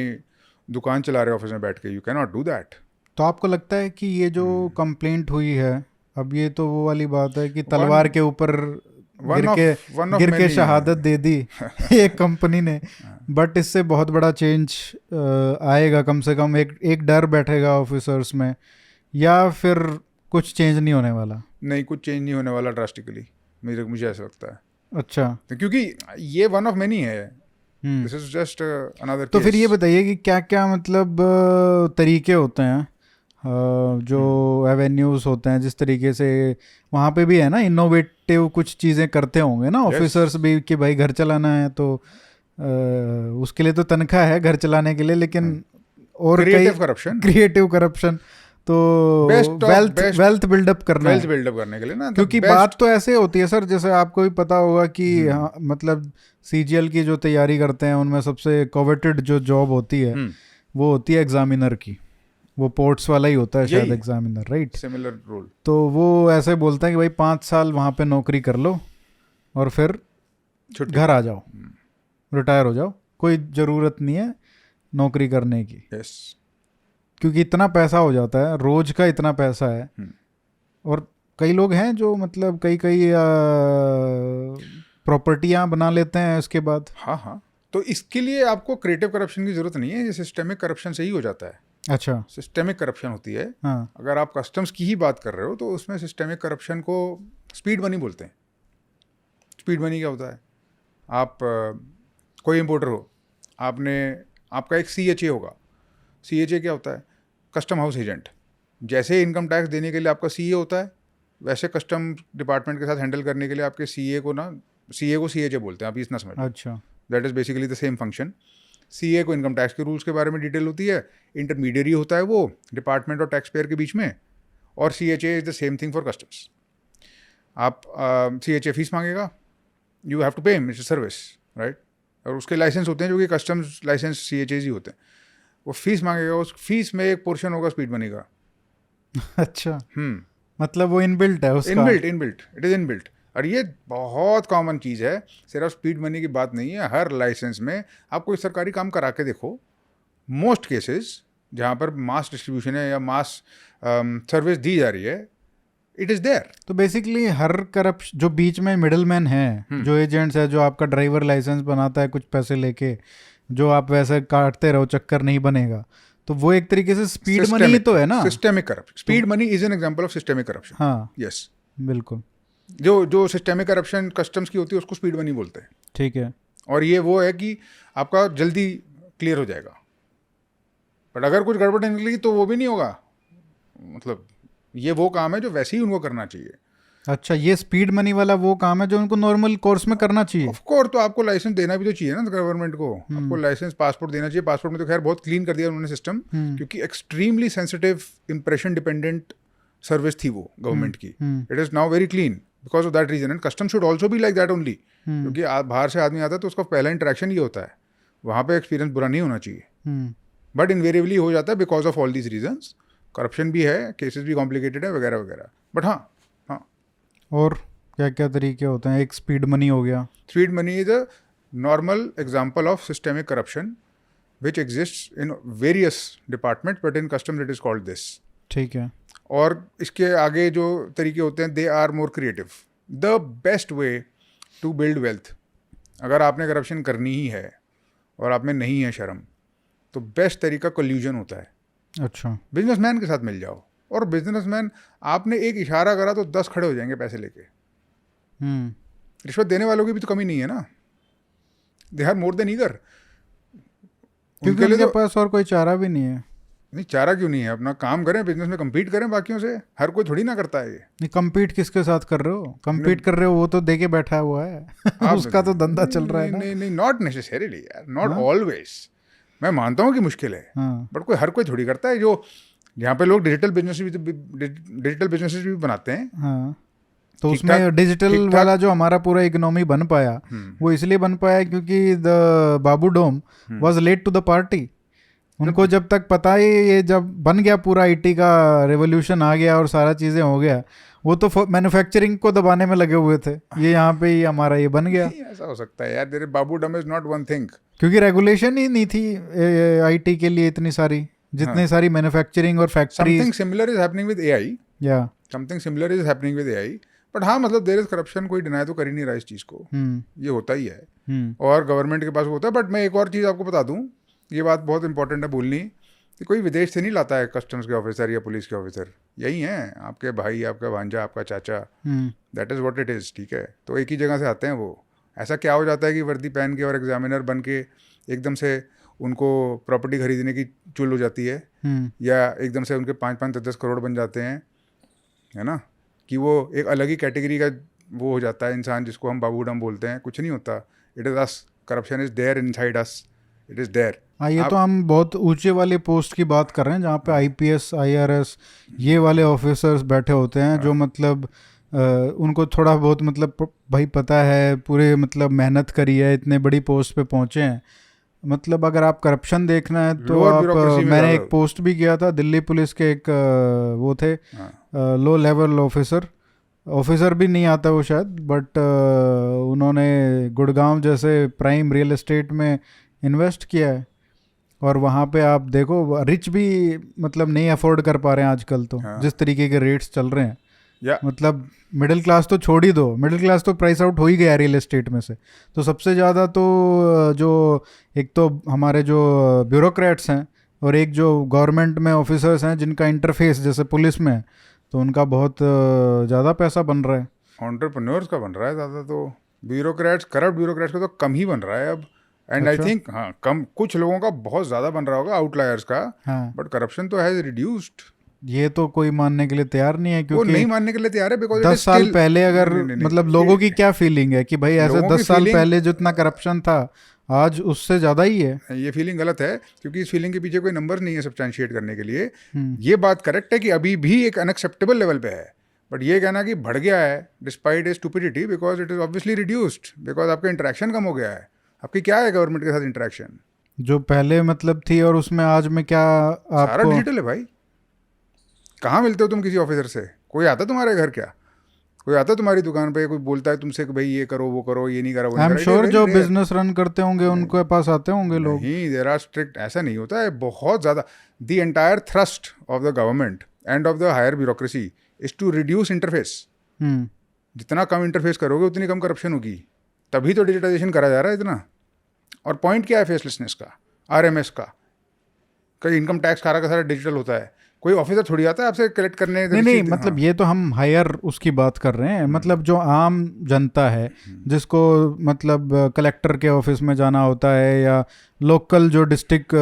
दुकान चला रहे हो ऑफिस में बैठ के, you can not do that. तो आपको लगता है कि ये जो कंप्लेंट हुई है, अब ये तो वो वाली बात है कि तलवार के ऊपर one of गिर के many- शहादत दे दी एक कंपनी ने, बट इससे बहुत बड़ा चेंज आएगा, कम से कम एक डर बैठेगा ऑफिसर्स में, या फिर कुछ चेंज नहीं होने वाला? नहीं, कुछ चेंज नहीं होने वाला ड्रास्टिकली, मुझे ऐसा लगता है। अच्छा तो क्योंकि ये वन ऑफ मेनी है, दिस इज जस्ट अनदर। तो फिर ये बताइए कि क्या क्या मतलब तरीके होते हैं, जो एवेन्यूज होते हैं, जिस तरीके से वहाँ पे भी है ना इनोवेटिव कुछ चीज़ें करते होंगे ना ऑफिसर्स भी, कि भाई घर चलाना है तो उसके लिए तो तनख्वाह है घर चलाने के लिए, लेकिन और क्रिएटिव करप्शन, क्रिएटिव करप्शन, तो वेल्थ बिल्डअप करना वेल्थ है। बिल्डअप करने के लिए ना, क्योंकि बात तो ऐसे होती है सर, जैसे आपको भी पता होगा कि हाँ, मतलब सीजीएल की जो तैयारी करते हैं उनमें सबसे कोवेटेड जो जॉब होती है वो होती है एग्जामिनर की, वो पोर्ट्स वाला ही होता है शायद एग्जामिनर, राइट? Similar role. तो वो ऐसे बोलता है कि भाई 5 साल वहाँ पे नौकरी कर लो और फिर घर आ जाओ, रिटायर हो जाओ, कोई ज़रूरत नहीं है नौकरी करने की। यस, क्योंकि इतना पैसा हो जाता है, रोज का इतना पैसा है। और कई लोग हैं जो मतलब कई प्रॉपर्टियां बना लेते हैं इसके बाद। हाँ, तो इसके लिए आपको क्रिएटिव करप्शन की जरूरत नहीं है, ये सिस्टेमिक करप्शन से ही हो जाता है। अच्छा, सिस्टेमिक करप्शन होती है। हाँ, अगर आप कस्टम्स की ही बात कर रहे हो तो उसमें सिस्टेमिक करप्शन को स्पीड मनी बोलते हैं। स्पीड मनी क्या होता है? आप कोई इम्पोर्टर हो, आपका एक CHA होगा। CHA क्या होता है? Custom house agent. जैसे इनकम टैक्स देने के लिए आपका CA होता है, वैसे कस्टम डिपार्टमेंट के साथ हैंडल करने के लिए आपके CA को CHA बोलते हैं, आप इतना समझ। अच्छा, that is basically the same function. CA को इनकम टैक्स के रूल्स के बारे में डिटेल होती है, इंटरमीडियरी होता है वो डिपार्टमेंट और टैक्स पेयर के बीच में, और CHA is the same thing for customs. आप CHA फीस मांगेगा, you have to pay him, it's a service, right? और उसके लाइसेंस होते हैं जो कि कस्टम्स लाइसेंस CHAs ही होते हैं। वो फीस मांगेगा, उस फीस में एक पोर्शन होगा स्पीड मनी का। अच्छा, मतलब वो इनबिल्ट है उसका। Inbuilt, it is inbuilt. और ये बहुत कॉमन चीज़ है, सिर्फ स्पीड मनी की बात नहीं है। हर लाइसेंस में आप कोई सरकारी काम करा के देखो, मोस्ट केसेस जहाँ पर मास डिस्ट्रीब्यूशन है या मास सर्विस दी जा रही है, इट इज़ देयर। तो बेसिकली हर करप्शन जो बीच में मिडल मैन है, जो एजेंट्स है, जो आपका ड्राइवर लाइसेंस बनाता है कुछ पैसे लेके, जो आप वैसे काटते रहो, चक्कर नहीं बनेगा, तो वो एक तरीके से स्पीड मनी ही तो है ना। Systemic corruption, speed money is an example of systemic corruption. हाँ, यस, बिल्कुल, जो सिस्टेमिक करप्शन कस्टम्स की होती है उसको स्पीड मनी बोलते हैं। ठीक है। और ये वो है कि आपका जल्दी क्लियर हो जाएगा, बट अगर कुछ गड़बड़ निकली तो वो भी नहीं होगा। मतलब ये वो काम है जो वैसे ही उनको करना चाहिए। अच्छा, ये स्पीड मनी वाला वो काम है जो उनको नॉर्मल कोर्स में करना चाहिए। ऑफ कोर्स, तो आपको लाइसेंस देना भी तो चाहिए ना गवर्नमेंट को। आपको लाइसेंस, पासपोर्ट देना चाहिए। पासपोर्ट में तो खैर बहुत क्लीन कर दिया उन्होंने सिस्टम, क्योंकि extremely sensitive impression dependent service थी वो गवर्नमेंट की। It is now very clean because of that reason, and custom should also be like that only. क्योंकि बाहर से आदमी आता है तो उसका पहला इंटरेक्शन ये होता है, वहाँ पे एक्सपीरियंस बुरा नहीं होना चाहिए, बट इनवेरिएबली हो जाता है because of all these reasons. Corruption भी है, केसेस भी कॉम्प्लिकेटेड है, वगैरह वगैरह। बट हाँ, और क्या क्या तरीके होते हैं? एक स्पीड मनी हो गया। Speed money is a normal example of systemic corruption which exist in various department, but in customs it is called this. ठीक है। और इसके आगे जो तरीके होते हैं, they are more creative. The best way to build wealth, अगर आपने करप्शन करनी ही है और आप में नहीं है शर्म, तो बेस्ट तरीका कोल्यूजन होता है। अच्छा, बिजनेसमैन के साथ मिल जाओ, और बिजनेसमैन, आपने एक इशारा करा तो 10 खड़े हो जाएंगे पैसे लेके। रिश्वत देने वालों की भी तो कमी नहीं है ना, they are more than eager. क्योंकि उनके पास और कोई चारा भी नहीं है। नहीं, चारा क्यों नहीं है, अपना काम करें, बिजनेस में compete करें बाकियों से, हर कोई थोड़ी ना करता है ये। नहीं, compete किसके साथ कर रहे हो? compete कर रहे हो वो तो देके बैठा हुआ है उसका तो धंधा चल रहा है ना। नहीं, नॉट नेसेसरीली यार, नॉट ऑलवेज। मैं मानता हूँ कि मुश्किल है, बट हर कोई थोड़ी करता है। जो यहाँ पे लोग डिजिटल बिजनेसेस भी बनाते हैं। हाँ, तो उसमें डिजिटल वाला जो हमारा पूरा इकोनॉमी बन पाया वो इसलिए बन पाया क्योंकि the babudom was late to the party. उनको जब तक पता ही, ये जब बन गया पूरा आईटी का रेवोल्यूशन आ गया और सारा चीज़ें हो गया, वो तो मैन्युफैक्चरिंग को दबाने में लगे हुए थे। ये यहाँ पे ही हमारा ये बन गया। ऐसा हो सकता है यार, तेरे बाबू डम इज नॉट वन थिंग, क्योंकि रेगुलेशन ही नहीं थी आईटी के लिए इतनी सारी, जितनी सारी मैन्युफैक्चरिंग और factory. Something similar is happening with AI, या something similar is happening with AI. But हाँ, मतलब देयर इज करप्शन, कोई डिनाई तो कर ही नहीं रहा इस चीज़ को, ये होता ही है और गवर्नमेंट के पास होता है। बट मैं एक और चीज़ आपको बता दूँ, ये बात बहुत इंपॉर्टेंट है बोलनी, कि कोई विदेश से नहीं लाता है कस्टम्स के ऑफिसर या पुलिस के ऑफिसर, यही हैं आपके भाई, आपका भांजा, आपका चाचा, that is what it is. ठीक है, तो एक ही जगह से आते हैं वो। ऐसा क्या हो जाता है कि वर्दी पहन के और एग्जामिनर बन के एकदम से उनको प्रॉपर्टी खरीदने की चुल हो जाती है, या एकदम से उनके 5-5, 10-10 करोड़ बन जाते हैं, है ना, कि वो एक अलग ही कैटेगरी का वो हो जाता है इंसान, जिसको हम बाबू डम बोलते हैं। कुछ नहीं होता, it is us, corruption is there inside us, it is there. हाँ, ये तो हम बहुत ऊंचे वाले पोस्ट की बात कर रहे हैं, जहाँ पे आईपीएस, आईआरएस ये वाले ऑफिसर्स बैठे होते हैं, जो मतलब उनको थोड़ा बहुत मतलब भाई पता है, पूरे मतलब मेहनत करी है, इतने बड़ी पोस्ट पे पहुंचे हैं। मतलब अगर आप करप्शन देखना है तो आप, मैंने एक पोस्ट भी किया था, दिल्ली पुलिस के एक वो थे लो लेवल ऑफिसर भी नहीं आता वो शायद, बट उन्होंने गुड़गांव जैसे प्राइम रियल एस्टेट में इन्वेस्ट किया है, और वहाँ पे आप देखो रिच भी मतलब नहीं अफोर्ड कर पा रहे हैं आजकल तो। जिस तरीके के रेट्स चल रहे हैं, मतलब मिडिल क्लास तो छोड़ ही दो, मिडिल क्लास तो प्राइस आउट हो ही गया रियल एस्टेट में से। तो सबसे ज़्यादा तो जो एक तो हमारे जो ब्यूरोक्रेट्स हैं, और एक जो गवर्नमेंट में ऑफिसर्स हैं जिनका इंटरफेस जैसे पुलिस में है, तो उनका बहुत ज़्यादा पैसा बन रहा है। एंटरप्रेन्योर्स का बन रहा है ज़्यादा, तो ब्यूरोक्रेट्स, करप्ट ब्यूरोक्रेट्स का तो कम ही बन रहा है अब। एंड आई थिंक हाँ, कम, कुछ लोगों का बहुत ज़्यादा बन रहा होगा, आउटलायर्स का, बट करप्शन तो हैज़ रिड्यूस्ड। ये तो कोई मानने के लिए तैयार नहीं है, क्योंकि वो नहीं मानने के लिए तैयार है, बिकॉज 10 साल पहले अगर मतलब लोगों की क्या फीलिंग है कि भाई ऐसे 10 साल पहले जितना करप्शन था आज उससे ज़्यादा ही है। ये फीलिंग गलत है, क्योंकि इस फीलिंग के पीछे कोई नंबर नहीं है सब्सटैंशिएट करने के लिए। ये बात करेक्ट है कि अभी भी एक अनएक्सेप्टेबल लेवल पे है, बट ये कहना कि बढ़ गया है despite A stupidity, because it is obviously reduced, because आपका इंटरेक्शन कम हो गया है। आपकी क्या है गवर्नमेंट के साथ इंटरेक्शन, जो पहले मतलब थी और उसमें आज में क्या? सारा डिजिटल है भाई। कहाँ मिलते हो तुम किसी ऑफिसर से? कोई आता तुम्हारे घर क्या? कोई आता तुम्हारी दुकान पे, कोई बोलता है तुमसे कि भाई ये करो वो करो, ये नहीं करो वो नहीं करो? आई एम श्योर जो बिजनेस रन करते होंगे उनके पास आते होंगे लोग। नहीं, देयर आर स्ट्रिक्ट, ऐसा नहीं होता है बहुत ज़्यादा। The entire thrust of the government and of the higher bureaucracy is to reduce interface. जितना कम इंटरफेस करोगे उतनी कम करप्शन होगी, तभी तो डिजिटाइजेशन करा जा रहा है इतना। और पॉइंट क्या है फेसलेसनेस का, आरएमएस का? कई इनकम टैक्स सारा का सारा डिजिटल होता है, कोई ऑफिसर थोड़ी आता है आपसे कलेक्ट करने। नहीं, मतलब ये तो हम हायर उसकी बात कर रहे हैं, मतलब जो आम जनता है जिसको मतलब कलेक्टर के ऑफिस में जाना होता है या लोकल जो डिस्ट्रिक्ट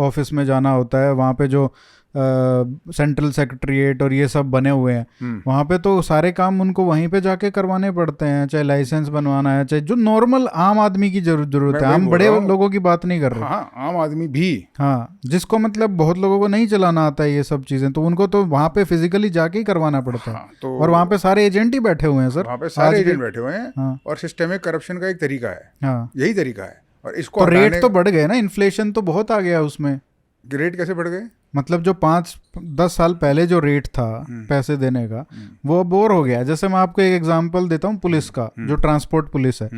ऑफिस में जाना होता है, वहाँ पे जो सेंट्रल सेक्रेटरीट और ये सब बने हुए हैं, वहाँ पे तो सारे काम उनको वहीं पे जाके करवाने पड़ते हैं, चाहे लाइसेंस बनवाना है, चाहे जो नॉर्मल आम आदमी की जरूरत है। हम बड़े लोगों की बात नहीं कर रहे। हाँ, आम आदमी भी, हाँ, जिसको मतलब बहुत लोगों को नहीं चलाना आता है ये सब चीजें, तो उनको तो वहाँ पे फिजिकली जाके ही करवाना पड़ता है। तो और वहाँ पे सारे एजेंट ही बैठे हुए हैं सर, वहाँ पे सारे एजेंट बैठे हुए हैं। और सिस्टेमिक करप्शन का एक तरीका है, यही तरीका है। और इसको तो रेट तो बढ़ गए ना, इन्फ्लेशन तो बहुत आ गया उसमें। रेट कैसे बढ़ गए? मतलब जो 5-10 साल पहले जो रेट था पैसे देने का, वो बोर हो गया। जैसे मैं आपको एक एग्जांपल देता हूँ पुलिस का, जो ट्रांसपोर्ट पुलिस है।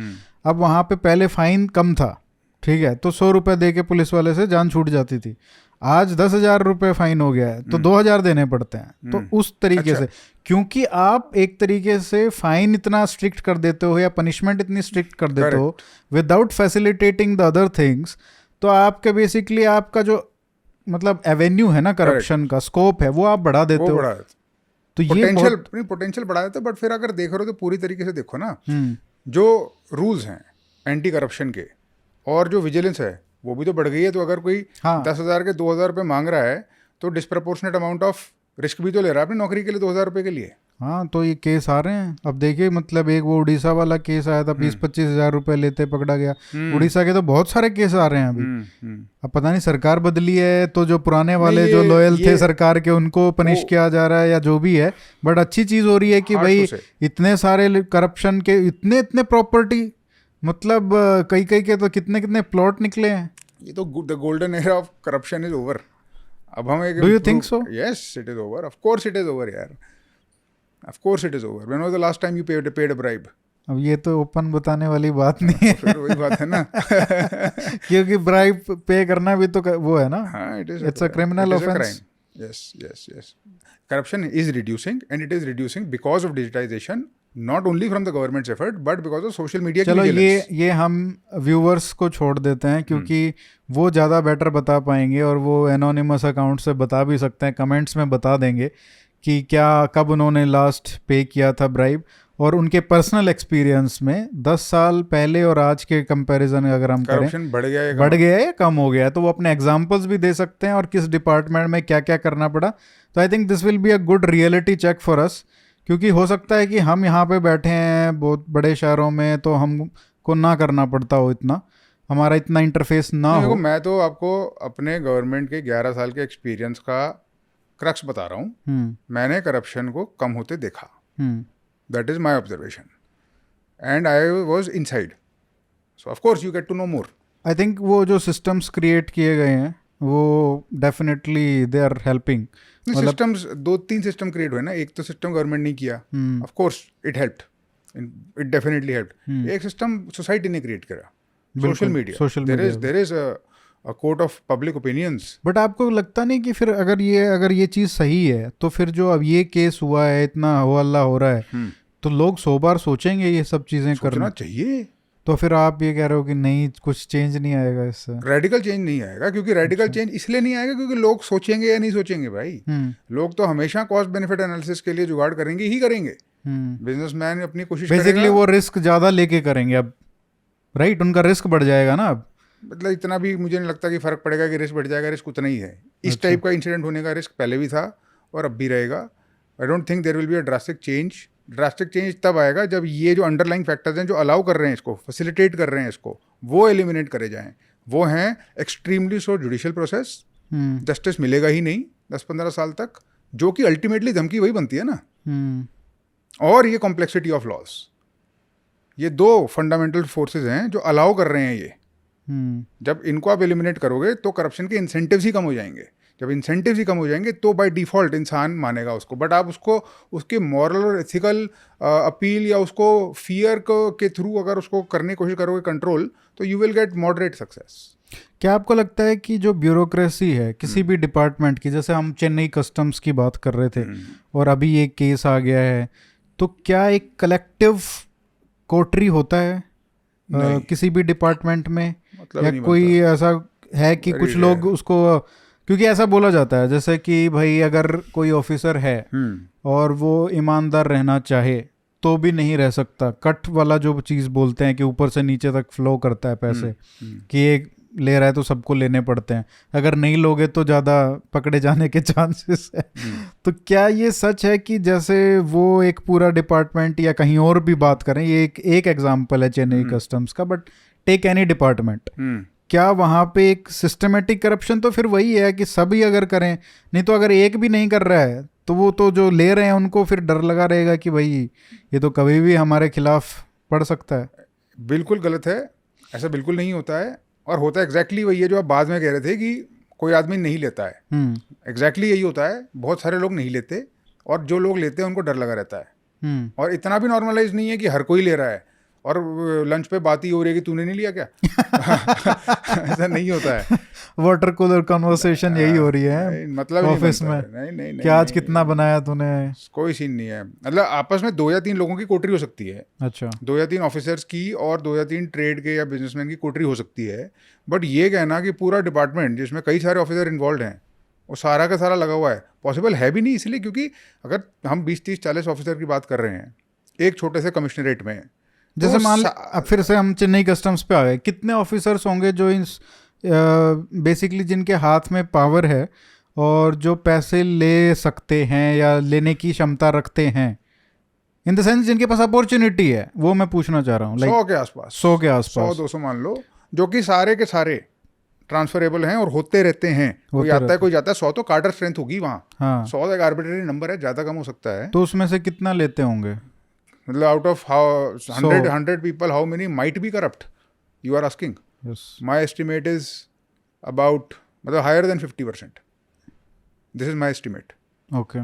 अब वहाँ पे पहले फाइन कम था, ठीक है, तो 100 रुपये दे के पुलिस वाले से जान छूट जाती थी। आज 10,000 रुपये फाइन हो गया है, तो 2,000 देने पड़ते हैं। तो उस तरीके से, क्योंकि आप एक तरीके से फाइन इतना स्ट्रिक्ट कर देते हो या पनिशमेंट इतनी स्ट्रिक्ट कर देते हो without facilitating the other things, तो आपके बेसिकली आपका जो मतलब एवेन्यू है ना करप्शन का, स्कोप है, वो आप बढ़ा देते वो हो। बढ़ा तो ये पोटेंशियल बहुत नहीं, पोटेंशियल बढ़ा देते, बट फिर अगर देख रहे हो तो पूरी तरीके से देखो ना, हम्म, जो रूल्स हैं एंटी करप्शन के और जो विजिलेंस है वो भी तो बढ़ गई है। तो अगर कोई हाँ 10,000 के 2,000 रुपये मांग रहा है तो डिस्प्रपोर्शनेट अमाउंट ऑफ रिस्क भी तो ले रहा है अपनी नौकरी के लिए 2,000 रुपये के लिए। हाँ, तो ये केस आ रहे हैं अब देखिए, मतलब एक वो उड़ीसा वाला केस आया था, 20-25 हज़ार रुपए लेते पकड़ा गया। उड़ीसा के तो बहुत सारे केस आ रहे हैं अभी। अब पता नहीं सरकार बदली है तो जो पुराने वाले जो लॉयल थे सरकार के उनको पनिश किया जा रहा है या जो भी है, बट अच्छी चीज हो रही है कि भाई इतने सारे करप्शन के इतने इतने प्रॉपर्टी, मतलब कई कई के तो कितने कितने प्लॉट निकले हैं। ये तो the golden era of corruption is over. अब हम एक do you think so? Yes it is over, of course it is over यार, of course it is over. When was the last time you paid a bribe? अब ये तो open बताने वाली बात नहीं है। फिर वही बात है ना क्योंकि ब्राइब पे करना भी तो वो है ना, हाँ, it's a criminal offence. yes corruption is reducing, and it is reducing because of digitization, not only from the government's effort but because of social media की चलो vigilance। ये हम व्यूअर्स को छोड़ देते हैं क्योंकि वो ज़्यादा बेटर बता पाएंगे और वो एनोनिमस अकाउंट से बता भी सकते हैं, कमेंट्स में बता देंगे कि क्या कब उन्होंने लास्ट पे किया था ब्राइब, और उनके पर्सनल एक्सपीरियंस में 10 साल पहले और आज के कंपैरिजन अगर हम करें करप्शन बढ़ गया है या कम हो गया है, तो वो अपने एग्जांपल्स भी दे सकते हैं और किस डिपार्टमेंट में क्या क्या करना पड़ा। तो I think this will be a good reality check for us, क्योंकि हो सकता है कि हम यहाँ पे बैठे हैं बहुत बड़े शहरों में तो हमको ना करना पड़ता हो इतना, हमारा इतना इंटरफेस ना हो। मैं तो आपको अपने गवर्नमेंट के 11 साल के एक्सपीरियंस का क्रक्स बता रहा हूँ। मैंने करप्शन को कम होते देखा, that is my observation, and I was inside, so of course you get to know more. I think वो जो सिस्टम्स क्रिएट किए गए हैं वो definitely they are helping. Systems 2-3 system create हुए ना, एक तो सिस्टम गवर्नमेंट ने किया, of course it helped, it definitely helped. एक सिस्टम सोसाइटी ने क्रिएट करा, social media, there is a court of public opinions. But आपको लगता नहीं कि फिर अगर ये चीज़ सही है तो फिर जो अब ये केस हुआ है, इतना हो हल्ला हो रहा है, तो लोग 100 बार सोचेंगे ये सब चीज़ें करना चाहिए। तो फिर आप ये कह रहे हो कि नहीं, कुछ चेंज नहीं आएगा इससे? रेडिकल चेंज नहीं आएगा, क्योंकि रेडिकल चेंज इसलिए नहीं आएगा क्योंकि लोग सोचेंगे या नहीं सोचेंगे भाई। लोग तो हमेशा कॉस्ट बेनिफिट एनालिसिस के लिए जुगाड़ करेंगे ही करेंगे। बिजनेसमैन अपनी कोशिश बेसिकली वो रिस्क ज़्यादा लेके करेंगे अब, राइट? उनका रिस्क बढ़ जाएगा ना अब। मतलब इतना भी मुझे नहीं लगता कि फर्क पड़ेगा कि रिस्क बढ़ जाएगा, रिस्क उतना ही है। इस टाइप का इंसिडेंट होने का रिस्क पहले भी था और अब भी रहेगा। I don't think there will be a drastic change. Drastic change तब आएगा जब ये जो अंडरलाइंग फैक्टर्स हैं जो अलाउ कर रहे हैं इसको, फैसिलिटेट कर रहे हैं इसको, वो एलिमिनेट करे जाएं। वो हैं extremely slow judicial process, justice मिलेगा ही नहीं 10-15 साल तक, जो कि अल्टीमेटली धमकी वही बनती है ना, और ये कॉम्प्लेक्सिटी ऑफ लॉस। ये 2 फंडामेंटल फोर्सेज हैं जो अलाउ कर रहे हैं ये। जब इनको आप एलिमिनेट करोगे तो करप्शन के इंसेंटिव्स ही कम हो जाएंगे। जब इंसेंटिव्स ही कम हो जाएंगे तो बाय डिफ़ॉल्ट इंसान मानेगा उसको। बट आप उसको उसके मॉरल और एथिकल अपील या उसको फियर के थ्रू अगर उसको करने की कोशिश करोगे कंट्रोल, तो you will get moderate success. क्या आपको लगता है कि जो ब्यूरोक्रेसी है किसी भी डिपार्टमेंट की, जैसे हम चेन्नई कस्टम्स की बात कर रहे थे और अभी ये केस आ गया है, तो क्या एक कलेक्टिव कोटरी होता है किसी भी डिपार्टमेंट में? मतलब या कोई ऐसा है कि कुछ लोग उसको, क्योंकि ऐसा बोला जाता है जैसे कि भाई अगर कोई ऑफिसर है और वो ईमानदार रहना चाहे तो भी नहीं रह सकता। कट वाला जो चीज़ बोलते हैं कि ऊपर से नीचे तक फ्लो करता है पैसे, कि एक ले रहा है तो सबको लेने पड़ते हैं, अगर नहीं लोगे तो ज़्यादा पकड़े जाने के चांसेस है। तो क्या ये सच है कि जैसे वो एक पूरा डिपार्टमेंट, या कहीं और भी बात करें, ये एक एग्जाम्पल है चेन्नई कस्टम्स का, बट टेक एनी डिपार्टमेंट, क्या वहाँ पे एक सिस्टमेटिक करप्शन तो फिर वही है कि सभी अगर करें, नहीं तो अगर एक भी नहीं कर रहा है तो वो तो जो ले रहे हैं उनको फिर डर लगा रहेगा कि भाई ये तो कभी भी हमारे खिलाफ पड़ सकता है। बिल्कुल गलत है, ऐसा बिल्कुल नहीं होता है। और होता है एग्जैक्टली वही है जो आप बाद में कह रहे थे कि कोई आदमी नहीं लेता है। एग्जैक्टली यही होता है, बहुत सारे लोग नहीं लेते और जो लोग लेते हैं उनको डर लगा रहता है। और इतना भी नॉर्मलाइज नहीं है कि हर कोई ले रहा है और लंच पे बात ही हो रही है कि तूने नहीं लिया क्या ऐसा नहीं होता है। वाटर कूलर कन्वर्सेशन यही हो रही है नहीं, मतलब नहीं ऑफिस बनता में है। नहीं नहीं कि नहीं आज नहीं, कितना बनाया तूने। कोई सीन नहीं है। मतलब आपस में 2 या 3 लोगों की कोटरी हो सकती है, अच्छा 2 या 3 ऑफिसर्स की और 2 या 3 ट्रेड के या बिजनेसमैन की कोटरी हो सकती है, बट ये कहना कि पूरा डिपार्टमेंट जिसमें कई सारे ऑफिसर इन्वॉल्व हैं वो सारा का सारा लगा हुआ है, पॉसिबल है भी नहीं। इसलिए क्योंकि अगर हम 20-30-40 ऑफिसर की बात कर रहे हैं एक छोटे से कमिश्नरेट में, जैसे तो मान अब फिर से हम चेन्नई कस्टम्स पे आ गए, कितने ऑफिसर्स होंगे जो इन बेसिकली जिनके हाथ में पावर है और जो पैसे ले सकते हैं या लेने की क्षमता रखते हैं, इन द सेंस जिनके पास अपॉर्चुनिटी है, वो मैं पूछना चाह रहा हूँ। 100 के आसपास, 100 के आसपास 100-200 मान लो, जो कि सारे के सारे ट्रांसफरेबल हैं और होते रहते हैं। कोई होते आता है रहते कोई जाता है, 100 तो कार्टर स्ट्रेंथ होगी वहाँ। हाँ 100 एक आर्बिट्रेरी नंबर है, ज़्यादा कम हो सकता है। तो उसमें से कितना लेते होंगे? मतलब out of how 100 people how many might be corrupt, you are asking? Yes my estimate is about, मतलब higher than 50%। This is my estimate, okay.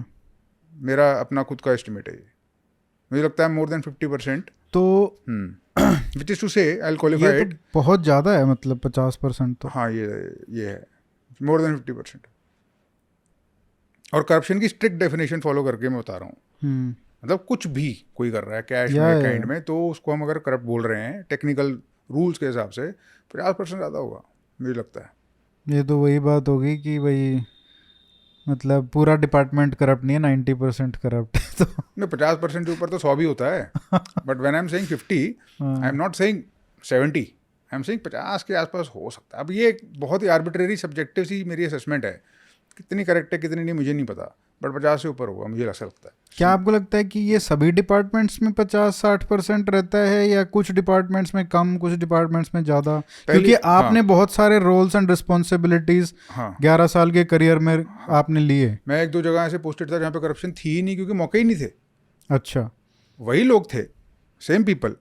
मेरा अपना खुद का एस्टिमेट है ये। मुझे लगता है मोर देन 50%। तो विच इज टू से आई ये क्वालिफाई तो इट। बहुत ज़्यादा है, मतलब 50% तो। हाँ ये है मोर देन 50%। और करप्शन की स्ट्रिक्ट डेफिनेशन फॉलो करके मैं बता रहा हूँ। हम्म मतलब कुछ भी कोई कर रहा है कैश या, में या, काइंड में, तो उसको हम अगर करप्ट बोल रहे हैं टेक्निकल रूल्स के हिसाब से 50% ज़्यादा होगा मुझे लगता है। ये तो वही बात होगी कि भाई मतलब पूरा डिपार्टमेंट करप्ट नहीं है, 90% करप्ट है तो। नहीं, 50% के ऊपर तो 100 भी होता है। But when I am saying 50, I am not saying 70, I am saying 50 के आसपास हो सकता है। अब ये एक बहुत ही आर्बिट्रेरी सब्जेक्टिव सी मेरी असेसमेंट है, कितनी करेक्ट है कितनी नहीं मुझे नहीं पता, बट 50 से ऊपर होगा मुझे ऐसा लगता है। क्या आपको लगता है कि ये सभी डिपार्टमेंट्स में 50-60% रहता है, या कुछ डिपार्टमेंट्स में कम, कुछ डिपार्टमेंट्स में ज़्यादा? क्योंकि आपने बहुत सारे रोल्स एंड रिस्पॉन्सिबिलिटीज हाँ 11 साल के करियर में आपने लिए। मैं 1-2 जगह ऐसे पोस्टेड था जहाँ पे करप्शन थी ही नहीं, क्योंकि मौके ही नहीं थे। अच्छा वही लोग थे, सेम पीपल,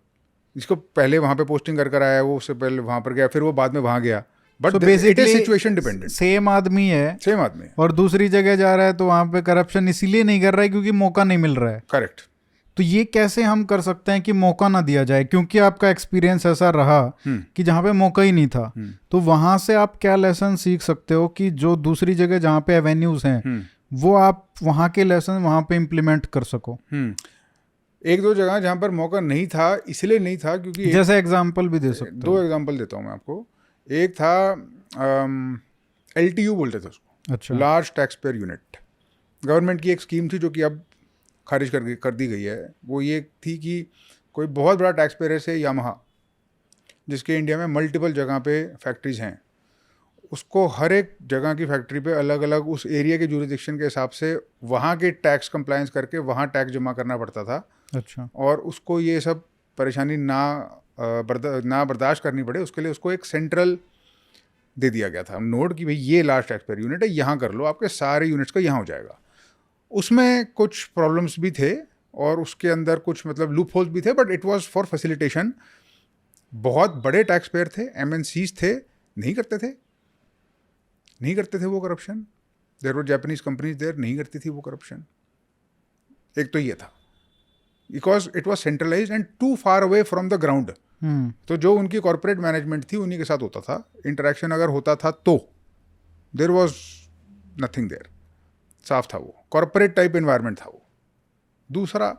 जिसको पहले वहाँ पे पोस्टिंग कर आया वो उससे पहले वहाँ पर गया, फिर वो बाद में वहाँ गया। But it is situation dependent. Same आदमी है, सेम आदमी है और दूसरी जगह जा रहा है तो वहाँ पे करप्शन इसीलिए नहीं कर रहा है क्योंकि मौका नहीं मिल रहा है। करेक्ट। तो ये कैसे हम कर सकते हैं कि मौका ना दिया जाए? क्योंकि आपका एक्सपीरियंस ऐसा रहा कि जहाँ पे मौका ही नहीं था, तो वहाँ से आप क्या लेसन सीख सकते हो कि जो दूसरी जगह जहाँ पे एवेन्यूज हैं वो आप वहाँ के लेसन वहाँ पे इम्प्लीमेंट कर सको? 1-2 जगह जहाँ पर मौका नहीं था, इसलिए नहीं था क्योंकि जैसे एग्जाम्पल भी दे सकते 2 एग्जाम्पल देता हूँ मैं आपको। एक था LTU बोलते थे उसको, अच्छा large tax payer unit. Government की एक स्कीम थी जो कि अब खारिज कर दी गई है। वो ये थी कि कोई बहुत बड़ा टैक्स पेयर है, से यामाहा, जिसके इंडिया में मल्टीपल जगह पे फैक्ट्रीज हैं, उसको हर एक जगह की फैक्ट्री पे अलग अलग उस एरिया के जुरिडिक्शन के हिसाब से वहाँ के टैक्स कंप्लायंस करके वहाँ टैक्स जमा करना पड़ता था। अच्छा और उसको ये सब परेशानी ना बर्दाश्त करनी पड़े, उसके लिए उसको एक सेंट्रल दे दिया गया था नोड कि भाई ये लार्ज टैक्स पेयर यूनिट है, यहाँ कर लो, आपके सारे यूनिट्स का यहाँ हो जाएगा। उसमें कुछ प्रॉब्लम्स भी थे और उसके अंदर कुछ मतलब लूप होल्स भी थे, but it was for facilitation. बहुत बड़े टैक्स पेयर थे, MNCs थे, नहीं करते थे वो corruption. There were Japanese companies there, नहीं करती थी वो करप्शन। एक तो ये था, because it was centralize and too far away from the ground. तो जो उनकी कॉर्पोरेट मैनेजमेंट थी उन्हीं के साथ होता था इंटरेक्शन, अगर होता था तो देयर वॉज नथिंग देयर, साफ था वो, कॉर्पोरेट टाइप एनवायरनमेंट था वो। दूसरा,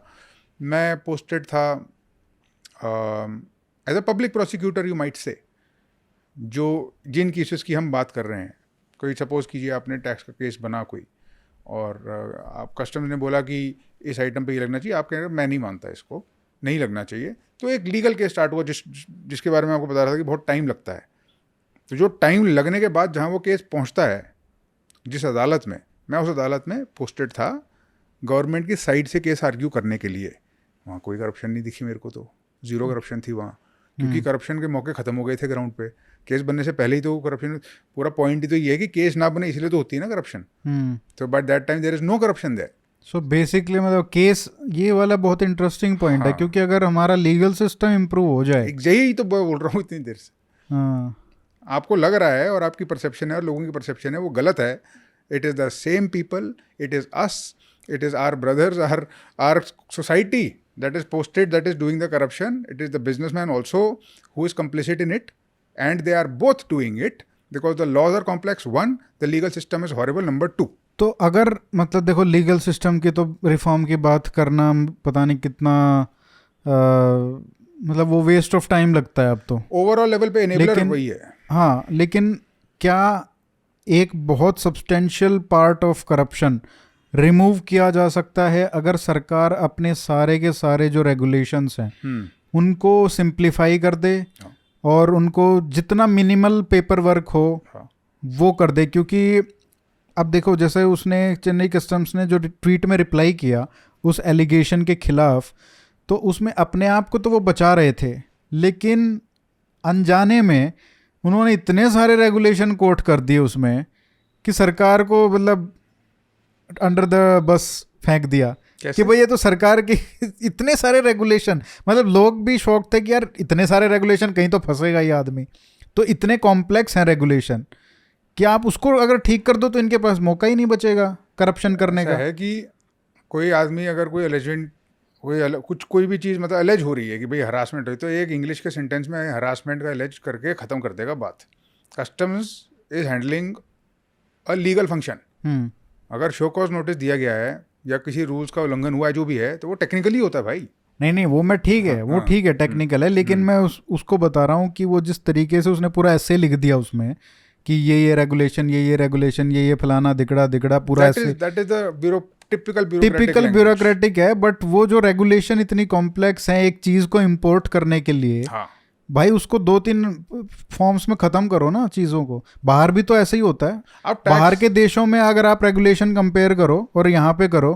मैं पोस्टेड था as a public prosecutor you might say, जो जिन केसेस की हम बात कर रहे हैं, कोई सपोज कीजिए आपने टैक्स का केस बना कोई, और आप कस्टम्स ने बोला कि इस आइटम पे ये लगना चाहिए, आप कह रहे मैं नहीं मानता, इसको नहीं लगना चाहिए, तो एक लीगल केस स्टार्ट हुआ जिसके बारे में आपको बता रहा था कि बहुत टाइम लगता है। तो जो टाइम लगने के बाद जहाँ वो केस पहुँचता है जिस अदालत में, मैं उस अदालत में पोस्टेड था गवर्नमेंट की साइड से केस आर्ग्यू करने के लिए। वहाँ कोई करप्शन नहीं दिखी मेरे को, तो ज़ीरो करप्शन थी वहाँ, क्योंकि करप्शन के मौके ख़त्म हो गए थे ग्राउंड पे। केस बनने से पहले ही तो करप्शन, पूरा पॉइंट ही तो ये है कि केस ना बने, इसलिए तो होती है ना करप्शन। तो but that time there is no corruption there. So basically मतलब केस, ये वाला बहुत इंटरेस्टिंग पॉइंट है, क्योंकि अगर हमारा लीगल सिस्टम इम्प्रूव हो जाए, यही तो बोल रहा हूँ इतनी देर से। हाँ आपको लग रहा है और आपकी परसेप्शन है और लोगों की परसेप्शन है वो गलत है। It is the same people, it is us, it is our brothers, our society that is posted, that is doing the corruption. It is the businessman also who is complicit in it, and they are both doing it. Because the laws are complex 1, the legal system is horrible number 2. तो अगर मतलब देखो legal system की तो reform की बात करना पता नहीं कितना मतलब वो वेस्ट ऑफ टाइम लगता है अब तो. ओवरऑल लेवल पे एनेबलर वही है. हाँ, लेकिन क्या एक बहुत substantial part of corruption remove किया जा सकता है अगर सरकार अपने सारे के सारे जो रेगुलेशंस हैं उनको सिंप्लीफाई कर दे और उनको जितना मिनिमल पेपर वर्क हो वो कर दे. क्योंकि अब देखो जैसे उसने चेन्नई कस्टम्स ने जो ट्वीट में रिप्लाई किया उस एलिगेशन के खिलाफ, तो उसमें अपने आप को तो वो बचा रहे थे, लेकिन अनजाने में उन्होंने इतने सारे रेगुलेशन कोट कर दिए उसमें कि सरकार को मतलब अंडर द बस फेंक दिया. कि भाई ये तो सरकार की इतने सारे रेगुलेशन, मतलब लोग भी शौक थे कि यार इतने सारे रेगुलेशन कहीं तो फंसेगा ये आदमी. तो इतने कॉम्प्लेक्स हैं रेगुलेशन कि आप उसको अगर ठीक कर दो तो इनके पास मौका ही नहीं बचेगा करप्शन करने का. है कि कोई आदमी अगर कोई एलिजेंट कोई भी चीज़ मतलब एलेज हो रही है कि भाई हरासमेंट हुई, तो एक इंग्लिश के सेंटेंस में हरासमेंट का एलेज करके ख़त्म कर देगा बात. Customs is handling a legal function. अगर शो कॉज नोटिस दिया गया है या किसी रूल्स का उल्लंघन हुआ है जो भी है, तो वो टेक्निकली होता है भाई. नहीं वो मैं ठीक है, वो ठीक है टेक्निकल है, लेकिन मैं उसको बता रहा हूँ कि वो जिस तरीके से उसने पूरा ऐसे लिख दिया उसमें कि ये रेगुलेशन ये रेगुलेशन ये फलाना दिकड़ा पूरा ऐसे. That is the typical bureaucratic है. बट वो जो रेगुलेशन इतनी कॉम्प्लेक्स है एक चीज को इंपोर्ट करने के लिए, भाई उसको 2-3 फॉर्म्स में खत्म करो ना चीजों को. बाहर भी तो ऐसे ही होता है. बाहर के देशों में अगर आप रेगुलेशन कंपेयर करो और यहाँ पे करो,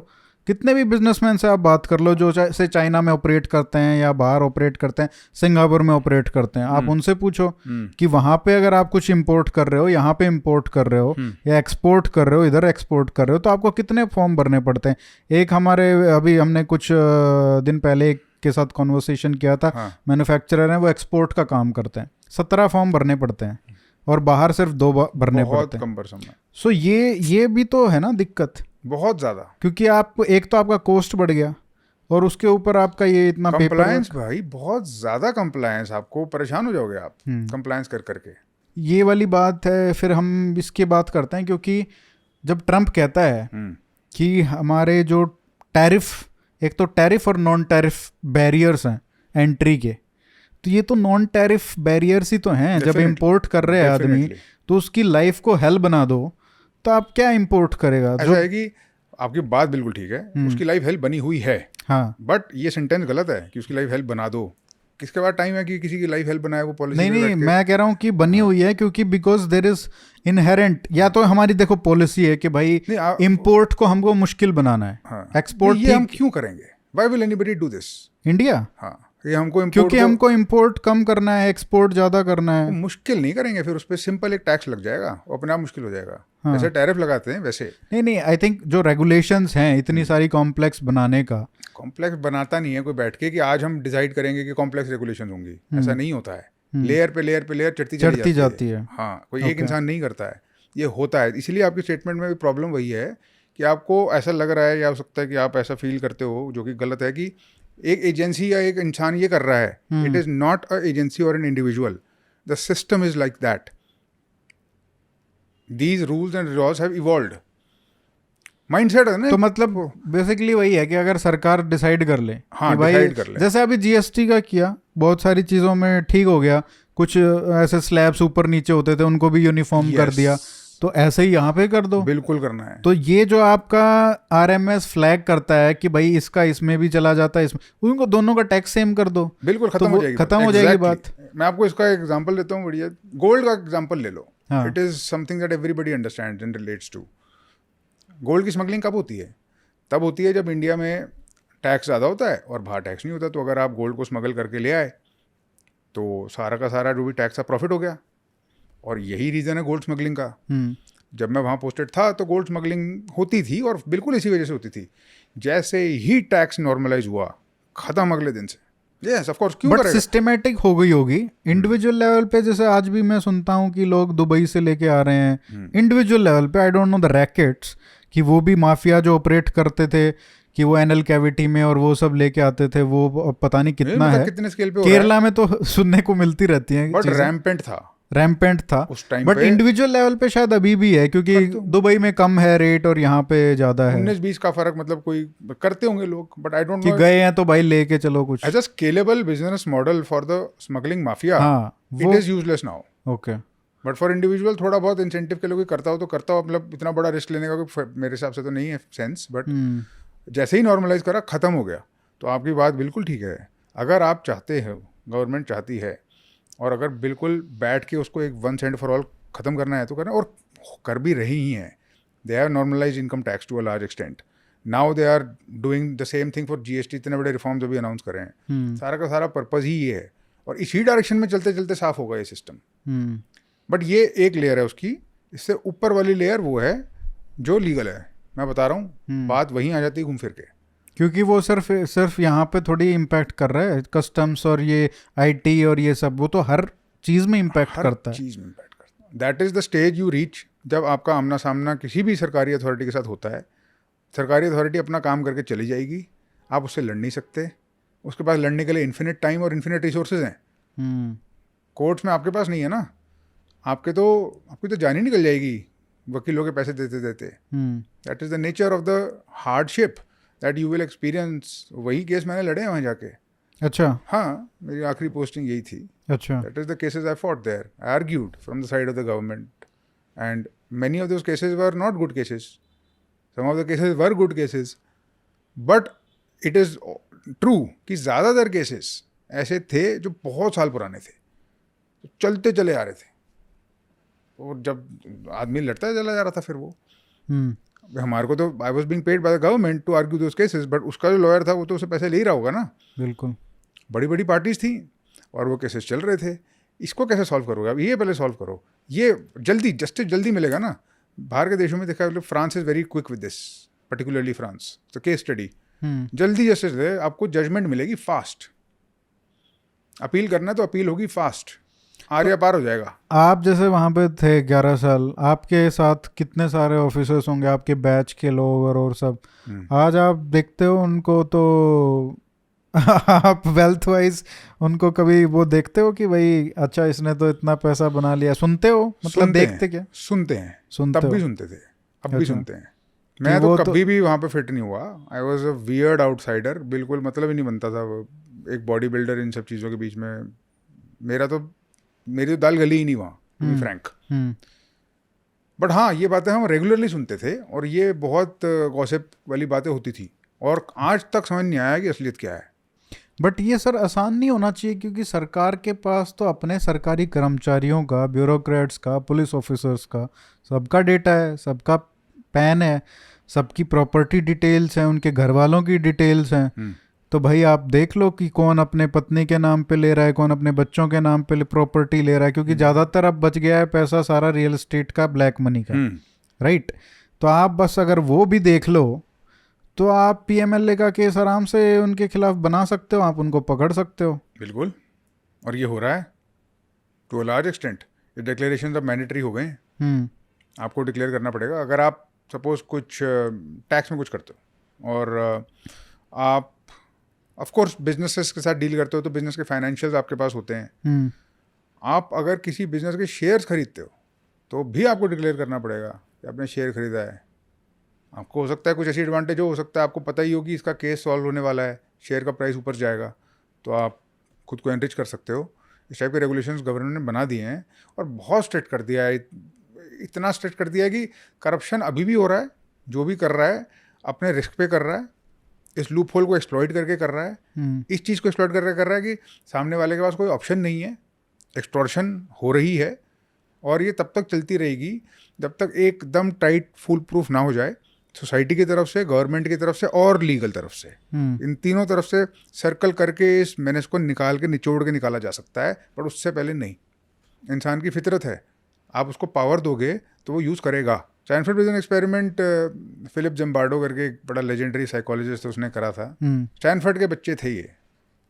कितने भी बिजनेसमैन से आप बात कर लो जो से चाइना में ऑपरेट करते हैं या बाहर ऑपरेट करते हैं, सिंगापुर में ऑपरेट करते हैं, आप उनसे पूछो कि वहां पे अगर आप कुछ इंपोर्ट कर रहे हो, यहाँ पे इंपोर्ट कर रहे हो या एक्सपोर्ट कर रहे हो, इधर एक्सपोर्ट कर रहे हो, तो आपको कितने फॉर्म भरने पड़ते हैं. एक हमारे अभी हमने कुछ दिन पहले के साथ कॉन्वर्सेशन किया था, मैन्युफैक्चरर हैं, वो एक्सपोर्ट का काम करते हैं, 17 फॉर्म भरने पड़ते हैं और बाहर सिर्फ 2 भरने पड़ते हैं. सो ये भी तो है ना दिक्कत बहुत ज़्यादा, क्योंकि आप एक तो आपका कॉस्ट बढ़ गया और उसके ऊपर आपका ये इतना कंप्लायंस भाई बहुत ज़्यादा कंप्लायंस, आपको परेशान हो जाओगे आप कंप्लायंस कर करके. ये वाली बात है. फिर हम इसकी बात करते हैं क्योंकि जब ट्रम्प कहता है कि हमारे जो टैरिफ, एक तो टैरिफ और नॉन टैरिफ बैरियर्स हैं एंट्री के, तो ये तो नॉन टैरिफ बैरियर्स ही तो हैं. जब इंपोर्ट कर रहे हैं आदमी तो उसकी लाइफ को हेल बना दो, तो आप क्या इंपोर्ट करेगा. ऐसा है कि आपकी बात बिल्कुल ठीक है, उसकी लाइफ हेल्प बनी हुई है. हाँ, बट ये सेंटेंस गलत है कि उसकी लाइफ हेल्प बना दो. किसके बाद टाइम है कि किसी की लाइफ हेल्प बनाए वो पॉलिसी. नहीं मैं कह रहा हूँ कि बनी हुई है क्योंकि बिकॉज देयर इज इनहेरेंट, या तो हमारी देखो पॉलिसी है कि भाई इंपोर्ट को हमको मुश्किल बनाना है, एक्सपोर्ट ये हम क्यों करेंगे. Why will anybody do this India. हाँ, ये हमको क्योंकि हमको इंपोर्ट कम करना है, एक्सपोर्ट ज्यादा करना है. मुश्किल नहीं करेंगे, फिर उस पर सिंपल एक टैक्स लग जाएगा, वो अपने आप मुश्किल हो जाएगा. जैसे टैरिफ लगाते हैं वैसे. नहीं आई थिंक जो रेगुलेशंस हैं इतनी सारी कॉम्प्लेक्स बनाने का, कॉम्प्लेक्स बनाता नहीं है कोई बैठ के कि आज हम डिसाइड करेंगे कि कॉम्प्लेक्स रेगुलेशन होंगी. ऐसा नहीं होता है. लेयर पे लेयर चढ़ती जाती है. हाँ, कोई एक इंसान नहीं करता है, ये होता है. इसीलिए आपकी स्टेटमेंट में भी प्रॉब्लम वही है कि आपको ऐसा लग रहा है या हो सकता है कि आप ऐसा फील करते हो, जो कि गलत है, कि एक एजेंसी या एक इंसान ये कर रहा है. It is not a agency or an individual, the system is like that. These rules and laws have evolved. Mindset है ना. तो मतलब बेसिकली वही है कि अगर सरकार डिसाइड कर ले, हाँ, कि भाई डिसाइड कर ले. जैसे अभी जीएसटी का किया, बहुत सारी चीज़ों में ठीक हो गया, कुछ ऐसे स्लैब्स ऊपर नीचे होते थे उनको भी यूनिफॉर्म कर दिया, तो ऐसे ही यहाँ पे कर दो. बिल्कुल करना है. तो ये जो आपका आरएमएस फ्लैग करता है कि भाई इसका इसमें भी चला जाता है, इसमें, उनको दोनों का टैक्स सेम कर दो, बिल्कुल खत्म हो जाएगी बात. मैं आपको इसका एग्जांपल देता हूँ बढ़िया. गोल्ड का एग्जांपल ले लो. It is something that everybody understands and relates to. Gold की स्मगलिंग कब होती है? तब होती है जब इंडिया में टैक्स ज़्यादा होता है और बाहर टैक्स नहीं होता. तो अगर आप गोल्ड को स्मगल करके ले आए तो सारा का सारा जो भी टैक्स का प्रॉफिट हो गया. और यही रीज़न है गोल्ड स्मगलिंग का. जब मैं वहाँ पोस्टेड था तो गोल्ड स्मगलिंग होती थी और बिल्कुल इसी वजह से होती थी. जैसे ही टैक्स नॉर्मलाइज हुआ, खत्म अगले दिन से. यस ऑफ कोर्स, क्यों करेगा? बट सिस्टमेटिक हो गई होगी इंडिविजुअल लेवल पे. जैसे आज भी मैं सुनता हूँ कि लोग दुबई से लेके आ रहे हैं इंडिविजुअल लेवल पे. I don't know the rackets, कि वो भी माफिया जो ऑपरेट करते थे कि वो एनएल कैविटी में और वो सब लेके आते थे, वो पता नहीं कितना है, कितने स्केल पे केरला में तो सुनने को मिलती रहती है. बट रैम्पेंट था. रैम्पेंट था उस टाइम बट पे। इंडिविजुअल लेवल पे शायद अभी भी है क्योंकि दुबई में कम है रेट और यहाँ पे ज्यादा है 19-20 का फर्क, मतलब कोई करते होंगे लोग, बट आई डोंट कि नो गए हैं तो भाई लेके चलो कुछ। As a scalable business model for the smuggling mafia हाँ इट वो is useless now. Okay but for individual थोड़ा बहुत इंसेंटिव के लिए कोई करता हो तो करता हो, मतलब इतना बड़ा रिस्क लेने का कोई मेरे हिसाब से तो नहीं है सेंस। बट जैसे ही नॉर्मलाइज करा, खत्म हो गया। तो आपकी बात बिल्कुल ठीक है। अगर आप चाहते हो, गवर्नमेंट चाहती है, और अगर बिल्कुल बैठ के उसको एक वंस एंड फॉर ऑल खत्म करना है तो करना, और कर भी रही ही हैं। They have normalize income tax to a large extent. Now they are doing the same thing for GST. इतने बड़े रिफॉर्म्स अभी अनाउंस कर रहे हैं। सारा का सारा पर्पज ही ये है, और इसी डायरेक्शन में चलते चलते साफ होगा ये सिस्टम। बट ये एक लेयर है उसकी। इससे ऊपर वाली लेयर वो है जो लीगल है। मैं बता रहा हूँ, बात वहीं आ जाती है घूम फिर के, क्योंकि वो सिर्फ यहाँ पे थोड़ी इम्पैक्ट कर रहा है कस्टम्स और ये आईटी और ये सब, वो तो हर चीज में इम्पैक्ट करता है। चीज में इम्पैक्ट करता है। That is the stage you reach जब आपका आमना सामना किसी भी सरकारी अथॉरिटी के साथ होता है। सरकारी अथॉरिटी अपना काम करके चली जाएगी, आप उससे लड़ नहीं सकते। उसके पास लड़ने के लिए इन्फिनिट टाइम और इन्फिनिट रिसोर्सेज हैं। कोर्ट्स में आपके पास नहीं है ना। आपकी तो जान ही निकल जाएगी वकीलों के पैसे देते देते। That is the nature of the hardship that you will experience. वही केस मैंने लड़े हैं वहाँ जाके। अच्छा हाँ, मेरी आखिरी पोस्टिंग यही थी। अच्छा That is the cases I fought there. I argued from the side of the government, and many of those cases were not good cases. Some of the cases were good cases, but it is true कि ज़्यादातर cases ऐसे थे जो बहुत साल पुराने थे, तो चलते चले आ रहे थे, और जब आदमी लड़ता चला जा रहा था फिर वो हमारे को तो I was being paid by the government to argue those cases, but उसका जो लॉयर था वो तो उसे पैसे ले ही रहा होगा ना। बिल्कुल बड़ी बड़ी पार्टीज थी और वो केसेस चल रहे थे। इसको कैसे सॉल्व करोगे? अब ये पहले सॉल्व करो, ये जल्दी जस्टिस जल्दी मिलेगा ना। बाहर के देशों में देखा, France is very quick with this, particularly France. तो केस स्टडी जल्दी जस्टिस दे, आपको जजमेंट मिलेगी फास्ट। अपील करना है तो अपील होगी फास्ट, आर्या पार हो जाएगा। आप जैसे वहाँ पे थे 11 साल, आपके साथ कितने सारे ऑफिसर्स होंगे आपके बैच के लोग और सब। आज आप देखते हो उनको तो आप वेल्थ वाइज उनको कभी वो देखते हो कि भाई अच्छा इसने तो इतना पैसा बना लिया? सुनते हो, मतलब देखते क्या? सुनते हैं, सुनते तब भी हो? सुनते थे, अब भी अच्छा। सुनते हैं। मैं तो वो कभी भी वहाँ पे फिट नहीं हुआ। I was a weird outsider, बिल्कुल मतलब ही नहीं बनता था वो। एक बॉडी बिल्डर इन सब चीज़ों के बीच में मेरी तो दाल गली ही नहीं वहाँ, टू बी फ्रैंक। बट हाँ, ये बातें हम रेगुलरली सुनते थे, और ये बहुत गॉसिप वाली बातें होती थी, और आज तक समझ नहीं आया कि असलियत क्या है। बट ये सर आसान नहीं होना चाहिए, क्योंकि सरकार के पास तो अपने सरकारी कर्मचारियों का, ब्यूरोक्रेट्स का, पुलिस ऑफिसर्स का, सबका डेटा है, सबका पैन है, सबकी प्रॉपर्टी डिटेल्स हैं, उनके घर वालों की डिटेल्स हैं। तो भाई आप देख लो कि कौन अपने पत्नी के नाम पे ले रहा है, कौन अपने बच्चों के नाम पे प्रॉपर्टी ले रहा है, क्योंकि ज़्यादातर अब बच गया है पैसा सारा रियल एस्टेट का, ब्लैक मनी का, राइट। तो आप बस अगर वो भी देख लो तो आप पीएमएलए का केस आराम से उनके खिलाफ बना सकते हो, आप उनको पकड़ सकते हो। बिल्कुल, और ये हो रहा है टू अ लार्ज एक्सटेंट। ये डिक्लेरेशन अब मैंडेटरी हो गए हैं। आपको डिक्लेयर करना पड़ेगा अगर आप सपोज कुछ टैक्स में कुछ करते हो, और आप ऑफ कोर्स बिजनेसेस के साथ डील करते हो, तो बिजनेस के फाइनेंशियल्स आपके पास होते हैं। आप अगर किसी बिजनेस के शेयर्स खरीदते हो तो भी आपको डिक्लेयर करना पड़ेगा कि आपने शेयर खरीदा है। आपको हो सकता है कुछ ऐसी एडवांटेज हो सकता है आपको पता ही हो कि इसका केस सॉल्व होने वाला है, शेयर का प्राइस ऊपर जाएगा, तो आप खुद को एनरिच कर सकते हो। इस टाइप के रेगुलेशंस गवर्नमेंट ने बना दिए हैं, और बहुत स्ट्रिक्ट कर दिया है। इतना स्ट्रिक्ट कर दिया है कि करप्शन अभी भी हो रहा है। जो भी कर रहा है अपने रिस्क पे कर रहा है, इस लूप होल को एक्सप्लॉइट करके कर रहा है। इस चीज़ को एक्सप्लॉइट करके कर रहा है कि सामने वाले के पास कोई ऑप्शन नहीं है, एक्सटॉर्शन हो रही है, और ये तब तक चलती रहेगी जब तक एकदम टाइट फुल प्रूफ ना हो जाए, सोसाइटी की तरफ से, गवर्नमेंट की तरफ से, और लीगल तरफ से। इन तीनों तरफ से सर्कल करके इस मेनेस को निकाल के, निचोड़ के निकाला जा सकता है, पर उससे पहले नहीं। इंसान की फितरत है, आप उसको पावर दोगे तो वो यूज़ करेगा। स्टैनफोर्ड प्रिजन एक्सपेरिमेंट फिलिप जम्बार्डो करके एक बड़ा लेजेंडरी साइकोलॉजिस्ट उसने करा था। स्टैनफोर्ड के बच्चे थे ये,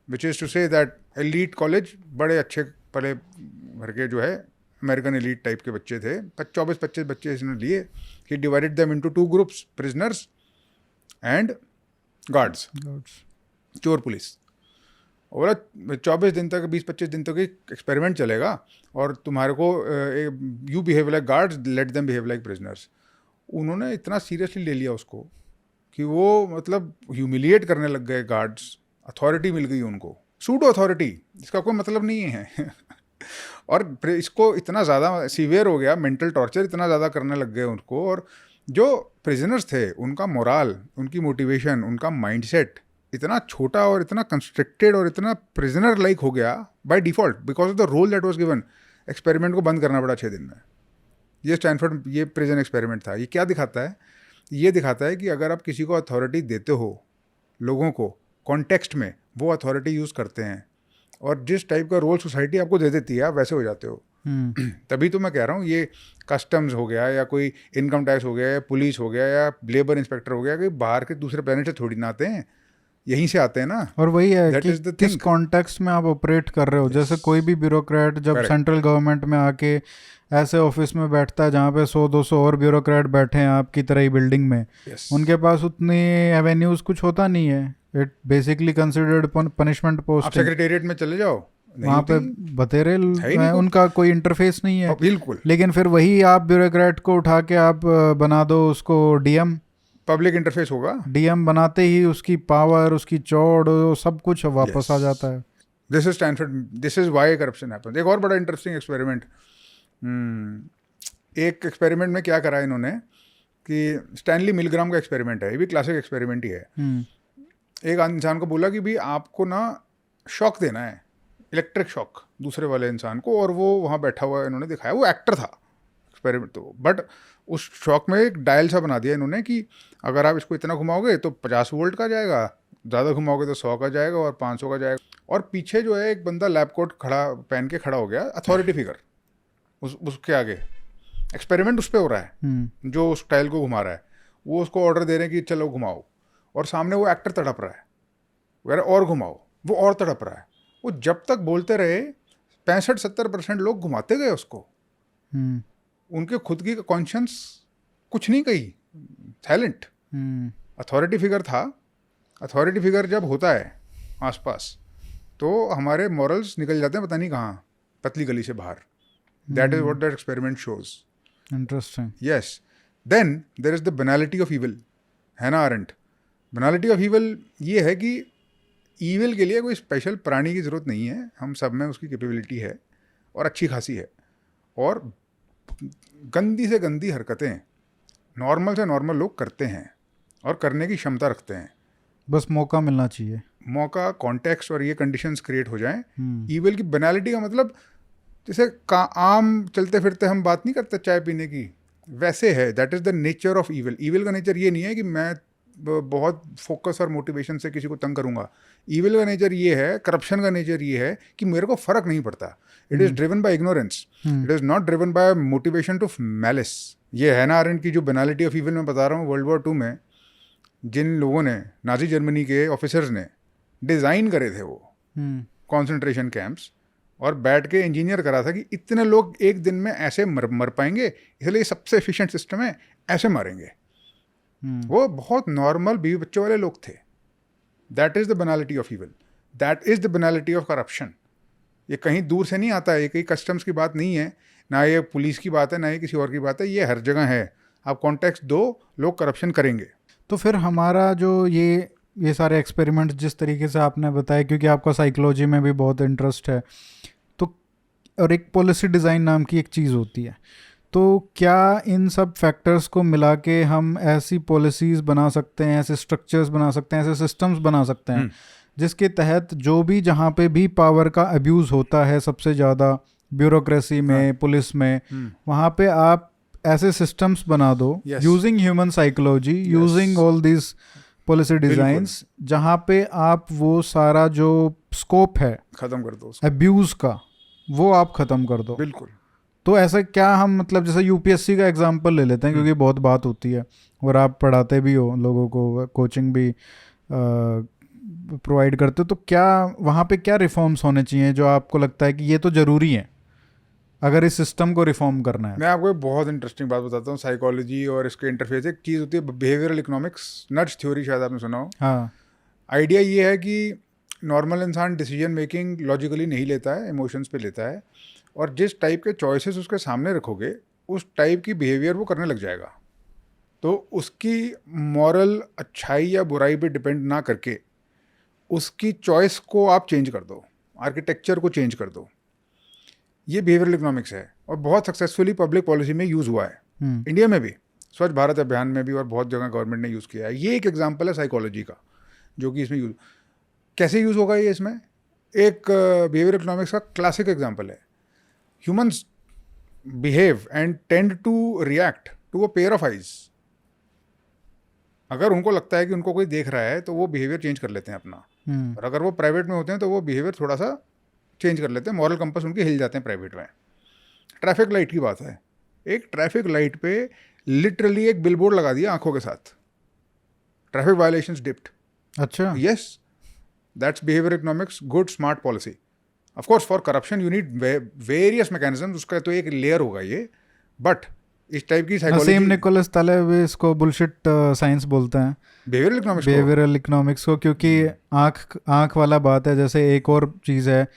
which is to say that elite college, बड़े अच्छे पले भर के जो है अमेरिकन एलीट टाइप के बच्चे थे। 24-25 बच्चे इसने लिए। He divided them into 2 groups, prisoners and guards, चोर पुलिस। बोला 24 दिन तक 20-25 दिन तक एक एक्सपेरिमेंट चलेगा और तुम्हारे को you behave like guards, let them behave like prisoners. उन्होंने इतना सीरियसली ले लिया उसको कि वो मतलब ह्यूमिलिएट करने लग गए गार्ड्स। अथॉरिटी मिल गई उनको, सूडो अथॉरिटी, इसका कोई मतलब नहीं है और इसको इतना ज़्यादा सीवियर हो गया, मेंटल टॉर्चर इतना ज़्यादा करने लग गए उनको। और जो प्रिजनर्स थे उनका मोराल, उनकी मोटिवेशन, उनका माइंडसेट इतना छोटा और इतना कंस्ट्रिक्टेड और इतना प्रिजनर लाइक हो गया by default because of the role that was given. Experiment को बंद करना पड़ा 6 दिन में। ये स्टैनफोर्ड, ये प्रिजन एक्सपेरिमेंट था। ये क्या दिखाता है? ये दिखाता है कि अगर आप किसी को अथॉरिटी देते हो, लोगों को कॉन्टेक्स्ट में वो अथॉरिटी यूज़ करते हैं और जिस टाइप का रोल सोसाइटी आपको दे देती है आप वैसे हो जाते हो। तभी तो मैं कह रहा हूँ ये कस्टम्स हो गया या कोई इनकम टैक्स हो गया या पुलिस हो गया या लेबर इंस्पेक्टर हो गया, कि बाहर के दूसरे प्लेनेट से थोड़ी ना आते हैं, यहीं से आते हैं ना। और वही है That कि is the किस thing. कॉन्टेक्स्ट में आप ऑपरेट कर रहे हो। जैसे कोई भी ब्यूरोक्रेट जब Correct. सेंट्रल गवर्नमेंट में आके ऐसे ऑफिस में बैठता है जहाँ पे 100-200 और ब्यूरोक्रेट बैठे हैं आपकी तरह ही बिल्डिंग में, Yes. उनके पास उतनी एवेन्यूज कुछ होता नहीं है। इट बेसिकली कंसिडर्ड पनिशमेंट आप पोस्ट। सेक्रेटेरिएट में चले जाओ, नहीं वहाँ पे होती। बतेरे है ही नहीं कोई। उनका कोई इंटरफेस नहीं है। बिल्कुल लेकिन फिर वही आप ब्यूरोक्रेट को उठा के आप बना दो उसको डीएम। पब्लिक इंटरफेस होगा। डीएम बनाते ही उसकी पावर, उसकी चौड़, सब कुछ वापस Yes. आ जाता है। This is Stanford, this is why corruption happens. एक और बड़ा इंटरेस्टिंग एक्सपेरिमेंट, एक एक्सपेरिमेंट में क्या करा इन्होंने कि स्टैनली मिलग्राम का एक्सपेरिमेंट है, ये भी क्लासिक एक्सपेरिमेंट ही है। एक इंसान को बोला कि भाई आपको ना शॉक देना है, इलेक्ट्रिक शॉक दूसरे वाले इंसान को, और वो वहाँ बैठा हुआ इन्होंने दिखाया, वो एक्टर था एक्सपेरिमेंट तो, बट उस शॉक में एक डायल सा बना दिया इन्होंने कि अगर आप इसको इतना घुमाओगे तो 50 वोल्ट का जाएगा, ज़्यादा घुमाओगे तो 100 का जाएगा और 500 का जाएगा। और पीछे जो है एक बंदा लैब कोट खड़ा पहन के खड़ा हो गया, अथॉरिटी फिगर उसके आगे। एक्सपेरिमेंट उस पर हो रहा है, जो उस टाइल को घुमा रहा है, वो उसको ऑर्डर दे रहे हैं कि चलो घुमाओ, और सामने वो एक्टर तड़प रहा है वगैरह, और घुमाओ, वो और तड़प रहा है। वो जब तक बोलते रहे 65-70% लोग घुमाते गए उसको। उनके खुद की कॉन्शियंस कुछ नहीं कही, साइलेंट। अथॉरिटी फिगर था। अथॉरिटी फिगर जब होता है आसपास तो हमारे मॉरल्स निकल जाते हैं पता नहीं कहाँ, पतली गली से बाहर। That is what that experiment shows. Interesting. Yes, then there is the banality of evil. हैना आरेंट। बनालिटी ऑफ ईविल ये है कि ईविल के लिए कोई स्पेशल प्राणी की ज़रूरत नहीं है, हम सब में उसकी कैपेबिलिटी है और अच्छी खासी है, और गंदी से गंदी हरकतें नॉर्मल से नॉर्मल लोग करते हैं और करने की क्षमता रखते हैं। बस मौका मिलना चाहिए, मौका, कॉन्टेक्स्ट और ये कंडीशंस क्रिएट हो जाएं। ईविल की बनालिटी का मतलब जैसे आम चलते फिरते हम बात नहीं करते चाय पीने की, वैसे है। That is the nature of evil. Evil का नेचर ये नहीं है कि मैं बहुत फोकस और मोटिवेशन से किसी को तंग करूंगा। ईविल का नेचर ये है, करप्शन का नेचर ये है कि मेरे को फ़र्क नहीं पड़ता। It is driven by ignorance, it is not driven by motivation to malice. ये हैना आरेंट की जो बनालिटी ऑफ ईविल मैं बता रहा हूँ, वर्ल्ड वॉर 2 में जिन लोगों ने, नाजी जर्मनी के ऑफिसर्स ने डिज़ाइन करे थे वो कॉन्सेंट्रेशन कैंप्स, और बैठ के इंजीनियर करा था कि इतने लोग एक दिन में ऐसे मर पाएंगे, इसलिए सबसे एफिशिएंट सिस्टम है, ऐसे मारेंगे। वो बहुत नॉर्मल बीवी बच्चों वाले लोग थे। That is the banality of evil, that is the banality of corruption. ये कहीं दूर से नहीं आता है, ये कहीं कस्टम्स की बात नहीं है, ना ये पुलिस की बात है, ना ये किसी और की बात है, ये हर जगह है। आप कॉन्टेक्स्ट दो, लोग करप्शन करेंगे। तो फिर हमारा जो ये सारे एक्सपेरिमेंट्स जिस तरीके से आपने बताया, क्योंकि आपका साइकोलॉजी में भी बहुत इंटरेस्ट है, तो और एक पॉलिसी डिज़ाइन नाम की एक चीज़ होती है, तो क्या इन सब फैक्टर्स को मिला के हम ऐसी पॉलिसीज़ बना सकते हैं, ऐसे स्ट्रक्चर्स बना सकते हैं, ऐसे सिस्टम्स बना सकते हैं जिसके तहत जो भी जहाँ पे भी पावर का अब्यूज़ होता है सबसे ज़्यादा, ब्यूरोक्रेसी में, पुलिस में, वहाँ पे आप ऐसे सिस्टम्स बना दो using human psychology, using all this policy designs, जहाँ पे आप वो सारा जो स्कोप है ख़त्म कर दो अब्यूज़ का, वो आप ख़त्म कर दो। बिल्कुल। तो ऐसा क्या हम, मतलब जैसे यूपीएससी का एग्जांपल ले लेते हैं क्योंकि बहुत बात होती है और आप पढ़ाते भी हो लोगों को, कोचिंग भी प्रोवाइड करते हो, तो क्या वहाँ पे क्या रिफॉर्म्स होने चाहिए जो आपको लगता है कि ये तो ज़रूरी है अगर इस सिस्टम को रिफॉर्म करना है? मैं आपको एक बहुत इंटरेस्टिंग बात बताता हूँ, साइकोलॉजी और इसके इंटरफेस। एक चीज़ होती है बिहेवियरल इकोनॉमिक्स, नड्ज थ्योरी, शायद आपने सुना हो। हाँ। आइडिया ये है कि नॉर्मल इंसान डिसीजन मेकिंग लॉजिकली नहीं लेता है, इमोशंस पे लेता है, और जिस टाइप के चॉइसेस उसके सामने रखोगे उस टाइप की बिहेवियर वो करने लग जाएगा। तो उसकी मॉरल अच्छाई या बुराई पे डिपेंड ना करके उसकी चॉइस को आप चेंज कर दो, आर्किटेक्चर को चेंज कर दो। ये बिहेवियरल इकोनॉमिक्स है और बहुत सक्सेसफुली पब्लिक पॉलिसी में यूज़ हुआ है, इंडिया में भी, स्वच्छ भारत अभियान में भी, और बहुत जगह गवर्नमेंट ने यूज़ किया है। ये एक एग्जाम्पल है साइकोलॉजी का जो कि इसमें यूज कैसे यूज़ होगा। ये इसमें एक बिहेवियर इकोनॉमिक्स का क्लासिक एग्जाम्पल है। Humans behave and tend to react to a pair of eyes. अगर उनको लगता है कि उनको कोई देख रहा है तो वो बिहेवियर चेंज कर लेते हैं अपना, और अगर वो प्राइवेट में होते हैं तो वो बिहेवियर थोड़ा सा चेंज कर लेते हैं, मॉरल कंपास उनके हिल जाते हैं प्राइवेट में। ट्रैफिक लाइट की बात है, एक ट्रैफिक लाइट पे लिटरली एक बिलबोर्ड लगा दिया आंखों के साथ, ट्रैफिक वायलेशंस डिप्ड। अच्छा, yes, that's behaviour economics, good smart policy. Of course for corruption you need various mechanism, उसका तो एक लेयर होगा ये, बट इस टाइप की नसीम साइकोलॉजी निकोलस तालेब इसको बुलशिट साइंस बोलते हैं, बिहेवियरल इकोनॉमिक्स बिहेवियरल इकोनॉमिक्स को, क्योंकि आँख वाला बात है। जैसे एक और चीज़ है,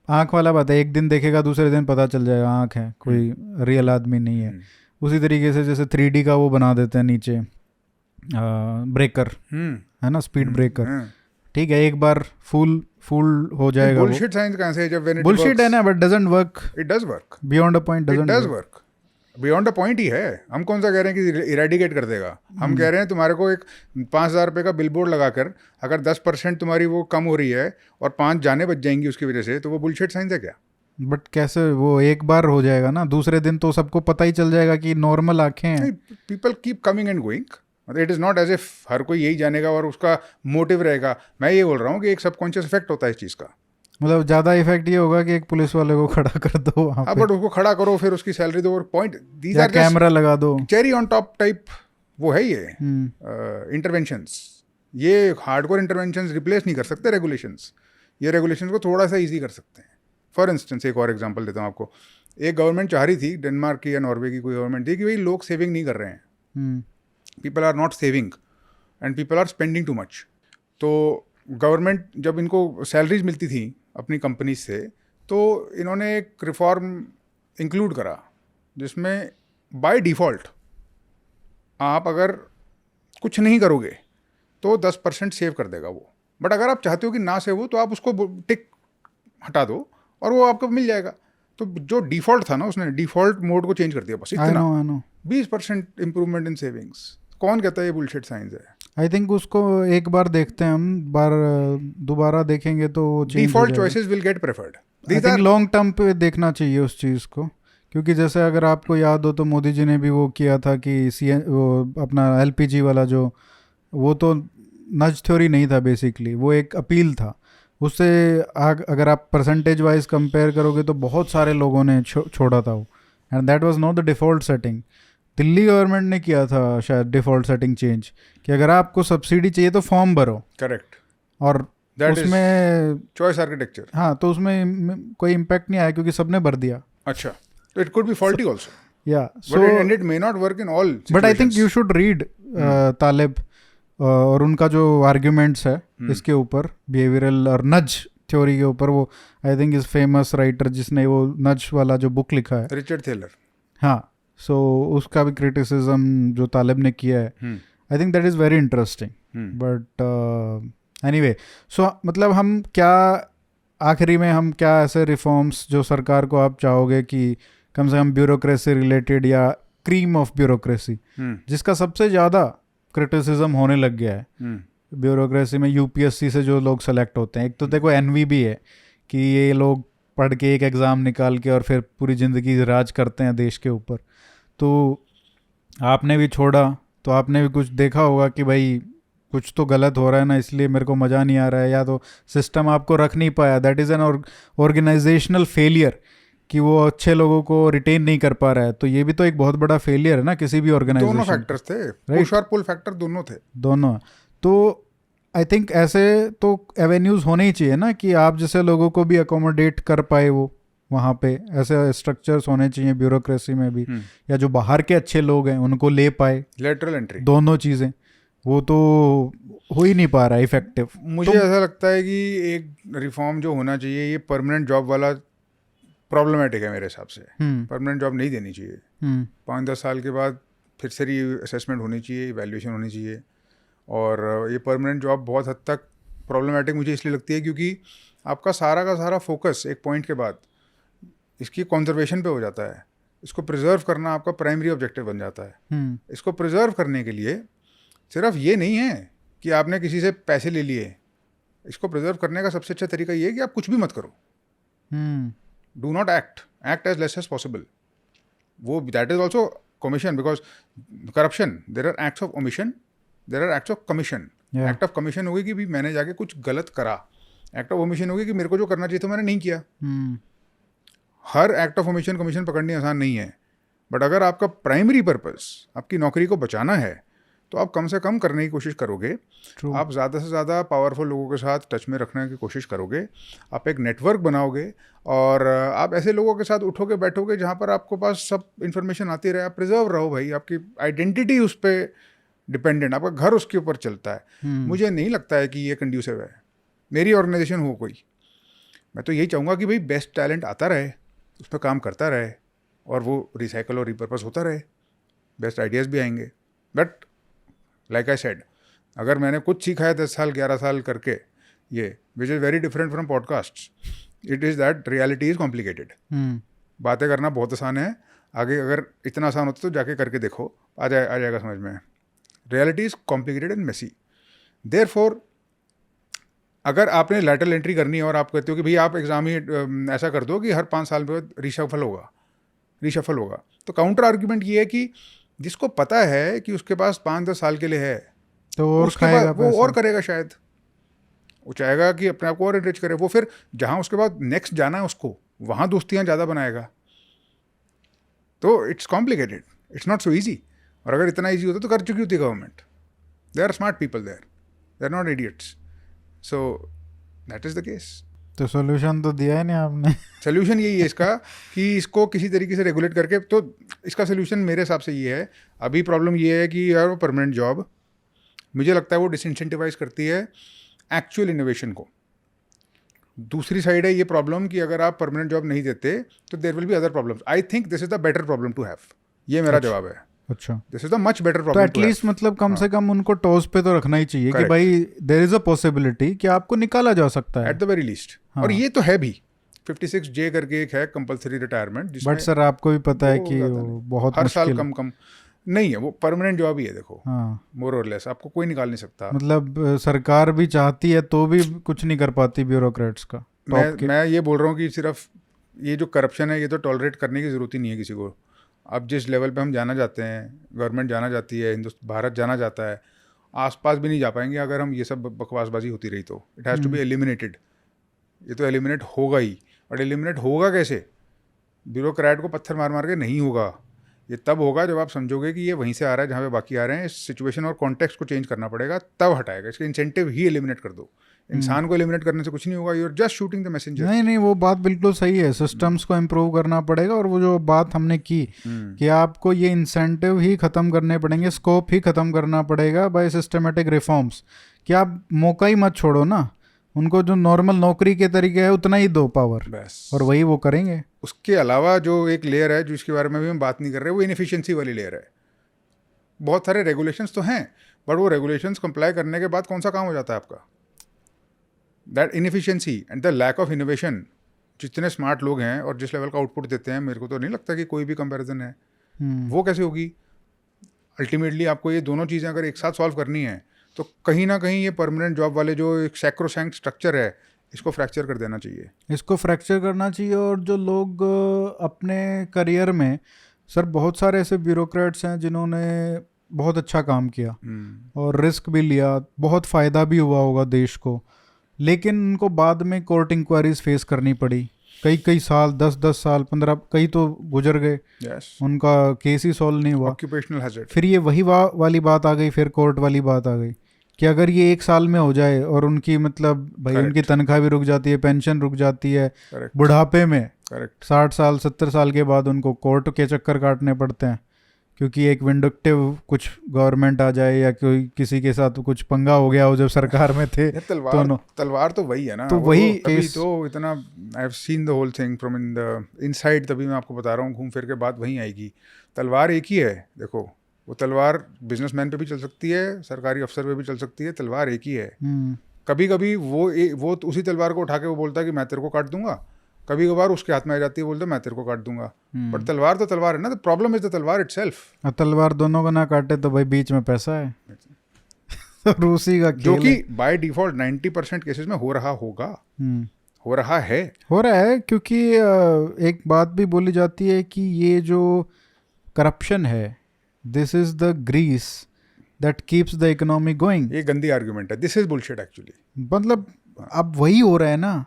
आँख वाला बात है, एक दिन देखेगा दूसरे दिन पता चल जाएगा आँख है, कोई रियल आदमी नहीं है। उसी तरीके से जैसे 3D का वो बना देते हैं नीचे ब्रेकर, है ना, स्पीड ब्रेकर, ठीक है, एक बार फुल हो जाएगा। बुलशिट साइंस कहाँ से है जब बुलशिट है ना, but doesn't work, it does work beyond a point, it does work beyond a point ही है। हम कौन सा कह रहे हैं कि इरेडिकेट कर देगा, हम कह रहे हैं तुम्हारे को एक 5,000 रुपये का बिलबोर्ड लगाकर अगर 10% तुम्हारी वो कम हो रही है और 5 जाने बच जाएंगी उसकी वजह से, तो वो बुलशिट साइंस है क्या? बट कैसे वो एक बार हो जाएगा ना, दूसरे दिन तो सबको पता ही चल जाएगा कि नॉर्मल आंखें हैं। People keep coming and going, it is not as if हर कोई यही जानेगा और उसका मोटिव रहेगा। मैं ये बोल रहा हूँ कि एक सबकॉन्शियस इफेक्ट होता है इस चीज़ का। मतलब ज़्यादा इफेक्ट ये होगा कि एक पुलिस वाले को खड़ा कर दो वहाँ पे, बट उसको खड़ा करो, फिर उसकी सैलरी दो, पॉइंट दीज या आर कैमरा लगा दो, चेरी ऑन टॉप टाइप वो है ये इंटरवेंशंस। ये हार्डकोर इंटरवेंशंस रिप्लेस नहीं कर सकते रेगुलेशंस, ये रेगुलेशंस को थोड़ा सा ईजी कर सकते हैं। फॉर इंस्टेंस एक और एग्जांपल देता हूँ आपको। एक गवर्नमेंट चाह रही थी, डेनमार्क की या नॉर्वे की कोई गवर्नमेंट थी, कि भाई लोग सेविंग नहीं कर रहे हैं, people are not saving and people are spending too much. तो गवर्नमेंट जब इनको सैलरीज मिलती थी अपनी कंपनी से, तो इन्होंने एक रिफॉर्म इंक्लूड करा जिसमें बाय डिफ़ॉल्ट आप अगर कुछ नहीं करोगे तो 10% सेव कर देगा वो, बट अगर आप चाहते हो कि ना सेव हो तो आप उसको टिक हटा दो और वो आपको मिल जाएगा। तो जो डिफ़ॉल्ट था ना, उसने डिफ़ॉल्ट मोड को चेंज कर दिया, बस इतना। 20% इंप्रूवमेंट इन सेविंग्स। कौन कहता है ये बुलशिट साइंस है? आई थिंक उसको एक बार देखते हैं हम, दोबारा देखेंगे तो default choices will get preferred. I think long term पे देखना चाहिए उस चीज़ को, क्योंकि जैसे अगर आपको याद हो तो मोदी जी ने भी वो किया था कि वो अपना LPG वाला जो, वो तो नज थ्योरी नहीं था बेसिकली, वो एक अपील था। उससे अगर आप परसेंटेज वाइज कंपेयर करोगे तो बहुत सारे लोगों ने छोड़ा था वो, and that was not the default setting. Delhi government ने किया था शायद डिफ़ॉल्ट सेटिंग चेंज, कि अगर आपको सब्सिडी चाहिए तो फॉर्म भरो, करेक्ट, और उसमें चॉइस आर्किटेक्चर, हाँ, तो उसमें कोई इम्पैक्ट नहीं आया क्योंकि सबने भर दिया। अच्छा, तो it could be faulty also, या so it may not work in all, but I think you should read Taleb और उनका जो आर्ग्यूमेंट्स है इसके ऊपर, बिहेवियरल और नज थ्योरी के ऊपर। वो I think is famous writer जिसने वो नज वाला जो बुक लिखा है, रिचर्ड थेलर। हाँ, सो उसका भी क्रिटिसिज्म जो तालिब ने किया है, I think that is very interesting. But anyway, so मतलब हम क्या, आखिरी में हम क्या ऐसे रिफॉर्म्स जो सरकार को आप चाहोगे कि कम से कम ब्यूरोक्रेसी रिलेटेड या क्रीम ऑफ ब्यूरोक्रेसी, जिसका सबसे ज़्यादा क्रिटिसिज्म होने लग गया है ब्यूरोक्रेसी में, UPSC से जो लोग सेलेक्ट होते हैं। एक तो देखो NV भी है कि ये लोग पढ़ के एक एग्ज़ाम निकाल के और फिर पूरी ज़िंदगी राज करते हैं देश के ऊपर। तो आपने भी छोड़ा तो आपने भी कुछ देखा होगा कि भाई कुछ तो गलत हो रहा है ना, इसलिए मेरे को मज़ा नहीं आ रहा है, या तो सिस्टम आपको रख नहीं पाया, that is an organisational failure, कि वो अच्छे लोगों को रिटेन नहीं कर पा रहा है। तो ये भी तो एक बहुत बड़ा फेलियर है ना किसी भी ऑर्गेनाइजेशन। दोनों फैक्टर्स थे, पुश और पुल फैक्टर दोनों थे, दोनों। तो आई थिंक ऐसे तो एवेन्यूज़ होने ही चाहिए ना कि आप जैसे लोगों को भी अकोमोडेट कर पाए, वो वहाँ पे ऐसे स्ट्रक्चर्स होने चाहिए ब्यूरोक्रेसी में भी, या जो बाहर के अच्छे लोग हैं उनको ले पाए, लेटरल एंट्री, दोनों चीज़ें। वो तो हो ही नहीं पा रहा है इफेक्टिव। मुझे ऐसा लगता है कि एक रिफॉर्म जो होना चाहिए, ये परमानेंट जॉब वाला प्रॉब्लमेटिक है मेरे हिसाब से। परमानेंट जॉब नहीं देनी चाहिए। 5-10 साल के बाद फिर से री असेसमेंट होनी चाहिए, इवैल्यूएशन होनी चाहिए। और ये परमानेंट जॉब बहुत हद तक प्रॉब्लमेटिक मुझे इसलिए लगती है क्योंकि आपका सारा का सारा फोकस एक पॉइंट के बाद इसकी कंजर्वेशन पे हो जाता है। इसको प्रिजर्व करना आपका प्राइमरी ऑब्जेक्टिव बन जाता है। इसको प्रिजर्व करने के लिए सिर्फ ये नहीं है कि आपने किसी से पैसे ले लिए। इसको प्रिजर्व करने का सबसे अच्छा तरीका ये है कि आप कुछ भी मत करो। Do not act as less as possible. वो that is also commission, because corruption, there are acts of omission, there are acts of commission. Act of commission होगी कि भी मैंने जाके कुछ गलत करा। एक्ट ऑफ ओमिशन होगी कि मेरे को जो करना चाहिए था मैंने नहीं किया। हर एक्ट ऑफ ओमिशन कमीशन पकड़नी आसान नहीं है, बट अगर आपका प्राइमरी पर्पस आपकी नौकरी को बचाना है तो आप कम से कम करने की कोशिश करोगे। आप ज़्यादा से ज़्यादा पावरफुल लोगों के साथ टच में रखने की कोशिश करोगे। आप एक नेटवर्क बनाओगे और आप ऐसे लोगों के साथ उठोगे बैठोगे जहाँ पर आपको पास सब इन्फॉर्मेशन आती रहे। आप प्रिजर्व रहो भाई, आपकी आइडेंटिटी उस पर डिपेंडेंट, आपका घर उसके ऊपर चलता है। मुझे नहीं लगता है कि ये कंड्यूसिव है। मेरी ऑर्गेनाइजेशन हो कोई, मैं तो यही चाहूँगा कि भाई बेस्ट टैलेंट आता रहे, उस पर काम करता रहे और वो रिसाइकल और रिपर्पस होता रहे। बेस्ट आइडियाज़ भी आएंगे। बट लाइक आई सेड, अगर मैंने कुछ सीखा है 10 साल 11 साल करके, ये which is very different from podcast, it is that reality is complicated. बातें करना बहुत आसान है, आगे अगर इतना आसान होता तो जाके करके देखो, आ जाएगा समझ में। Reality is complicated and messy. Therefore अगर आपने लैटरल एंट्री करनी है और आप कहते हो कि भाई आप एग्जाम ही ऐसा कर दो कि हर 5 साल में रिशफल होगा, तो काउंटर आर्ग्यूमेंट ये है कि जिसको पता है कि उसके पास 5-10 साल के लिए है तो और उसके बाद वो और करेगा। शायद वो चाहेगा कि अपने आप को और एनरिच करे। वो फिर जहाँ उसके बाद नेक्स्ट जाना है उसको, वहाँ दोस्तियाँ ज़्यादा बनाएगा। तो it's complicated, it's not so easy. और अगर इतना ईजी होता तो कर चुकी होती government. They are smart people there, they are not idiots. So that is the case. तो सोल्यूशन तो दिया है नहीं आपने। सोल्यूशन यही है इसका कि इसको किसी तरीके से रेगुलेट करके, तो इसका सोल्यूशन मेरे हिसाब से ये है। अभी प्रॉब्लम ये है कि यार वो परमानेंट जॉब, मुझे लगता है वो डिसइंसेंटिवाइज करती है एक्चुअल इनोवेशन को। दूसरी साइड है ये प्रॉब्लम कि अगर आप परमानेंट जॉब नहीं देते तो there will be other problems. I think this is the better problem to have. ये मेरा जवाब है। अच्छा, this is the much better तो प्रॉब्लम। एटलीस्ट मतलब कम से कम उनको टॉस पे तो रखना ही चाहिए कि भाई देयर इज अ पॉसिबिलिटी कि आपको निकाला जा सकता है एट द वेरी लीस्ट। और ये तो है भी 56J करके एक है कंपलसरी रिटायरमेंट, बट सर आपको भी पता है कि बहुत हर साल मुश्किल कम नहीं है। वो परमानेंट जॉब ही है। देखो, मोर और लेस आपको कोई निकाल नहीं सकता। मतलब सरकार भी चाहती है तो भी कुछ नहीं कर पाती ब्यूरोक्रेट्स का। मैं ये बोल रहा हूँ कि सिर्फ ये जो करप्शन है ये तो टॉलरेट करने की ज़रूरत ही नहीं है किसी को। अब जिस लेवल पे हम जाना चाहते हैं, गवर्नमेंट जाना चाहती है, भारत जाना चाहता है, आसपास भी नहीं जा पाएंगे अगर हम ये सब बकवासबाजी होती रही तो। It has to be eliminated. ये तो एलिमिनेट होगा ही। और एलिमिनेट होगा कैसे? ब्यूरोक्रेट को पत्थर मार मार के नहीं होगा। ये तब होगा जब आप समझोगे कि ये वहीं से आ रहा है जहाँ पे बाकी आ रहे हैं। इस सिचुएशन और कॉन्टेक्स्ट को चेंज करना पड़ेगा, तब हटाएगा। इसके इंसेंटिव ही एलिमिनेट कर दो। इंसान को एलिमिनेट करने से कुछ नहीं होगा। You are just shooting the messenger. नहीं, वो बात बिल्कुल सही है। सिस्टम्स को इम्प्रूव करना पड़ेगा। और वो जो बात हमने की कि आपको ये इंसेंटिव ही ख़त्म करने पड़ेंगे, स्कोप ही ख़त्म करना पड़ेगा बाय सिस्टमेटिक रिफॉर्म्स। कि आप मौका ही मत छोड़ो ना उनको, जो नॉर्मल नौकरी के तरीके है उतना ही दो पावर, बस, और वही वो करेंगे। उसके अलावा जो एक लेयर है जिसके बारे में भी हम बात नहीं कर रहे, वो इनएफिशिएंसी वाली लेयर है। बहुत सारे रेगुलेशंस तो हैं, बट वो रेगुलेशंस कंप्लाई करने के बाद कौन सा काम हो जाता है आपका? That inefficiency and the lack of innovation. जितने स्मार्ट लोग हैं और जिस लेवल का आउटपुट देते हैं, मेरे को तो नहीं लगता कि कोई भी कंपैरिजन है। वो कैसे होगी? अल्टीमेटली आपको ये दोनों चीज़ें अगर एक साथ सॉल्व करनी है तो कहीं ना कहीं ये परमानेंट जॉब वाले जो एक सैक्रोसैंक्ट स्ट्रक्चर है, इसको फ्रैक्चर कर देना चाहिए। इसको फ्रैक्चर करना चाहिए। और जो लोग अपने करियर में, सर बहुत सारे ऐसे ब्यूरोक्रेट्स हैं जिन्होंने बहुत अच्छा काम किया और रिस्क भी लिया, बहुत फ़ायदा भी हुआ होगा देश को, लेकिन उनको बाद में कोर्ट इंक्वायरीज फेस करनी पड़ी। कई साल, 10 साल, 15, कई तो गुजर गए। उनका केस ही सॉल्व नहीं हुआ। Occupational hazard. फिर ये वही वाली बात आ गई, फिर कोर्ट वाली बात आ गई कि अगर ये 1 साल में हो जाए और उनकी मतलब भाई उनकी तनख्वाह भी रुक जाती है, पेंशन रुक जाती है, बुढ़ापे में 60 साल 70 साल के बाद उनको कोर्ट के चक्कर काटने पड़ते हैं, क्योंकि एक विंडक्टिव कुछ गवर्नमेंट आ जाए या कोई किसी के साथ कुछ पंगा हो गया हो जब सरकार में थे। ये तलवार तो वही है ना, तो वही तभी तो इतना I have seen the whole thing from in the inside, तभी मैं आपको बता रहा हूँ, घूम फिर के बात वहीं आएगी। तलवार एक ही है, देखो वो तलवार बिजनेसमैन पे भी चल सकती है, सरकारी अफसर पे भी चल सकती है, तलवार एक ही है। कभी कभी वो तो उसी तलवार को उठा के वो बोलता है कि मैं तेरे को काट दूंगा, कभी कभार उसके हाथ में आ जाती है, बोलता मैं तेरे को काट दूंगा, बट तलवार तो तलवार है ना। द प्रॉब्लम इज द तलवार इटसेल्फ। तलवार दोनों को ना काटे तो भाई बीच में पैसा है तो रूसी का जो कि बाय डिफॉल्ट 90% केसेस में हो रहा होगा, हो रहा है, क्योंकि एक बात भी बोली जाती है कि ये जो करप्शन है, this is the grease that keeps the economy going. ये गंदी आर्गुमेंट है, दिस इज बुलशिट एक्चुअली। मतलब अब वही हो रहा है ना,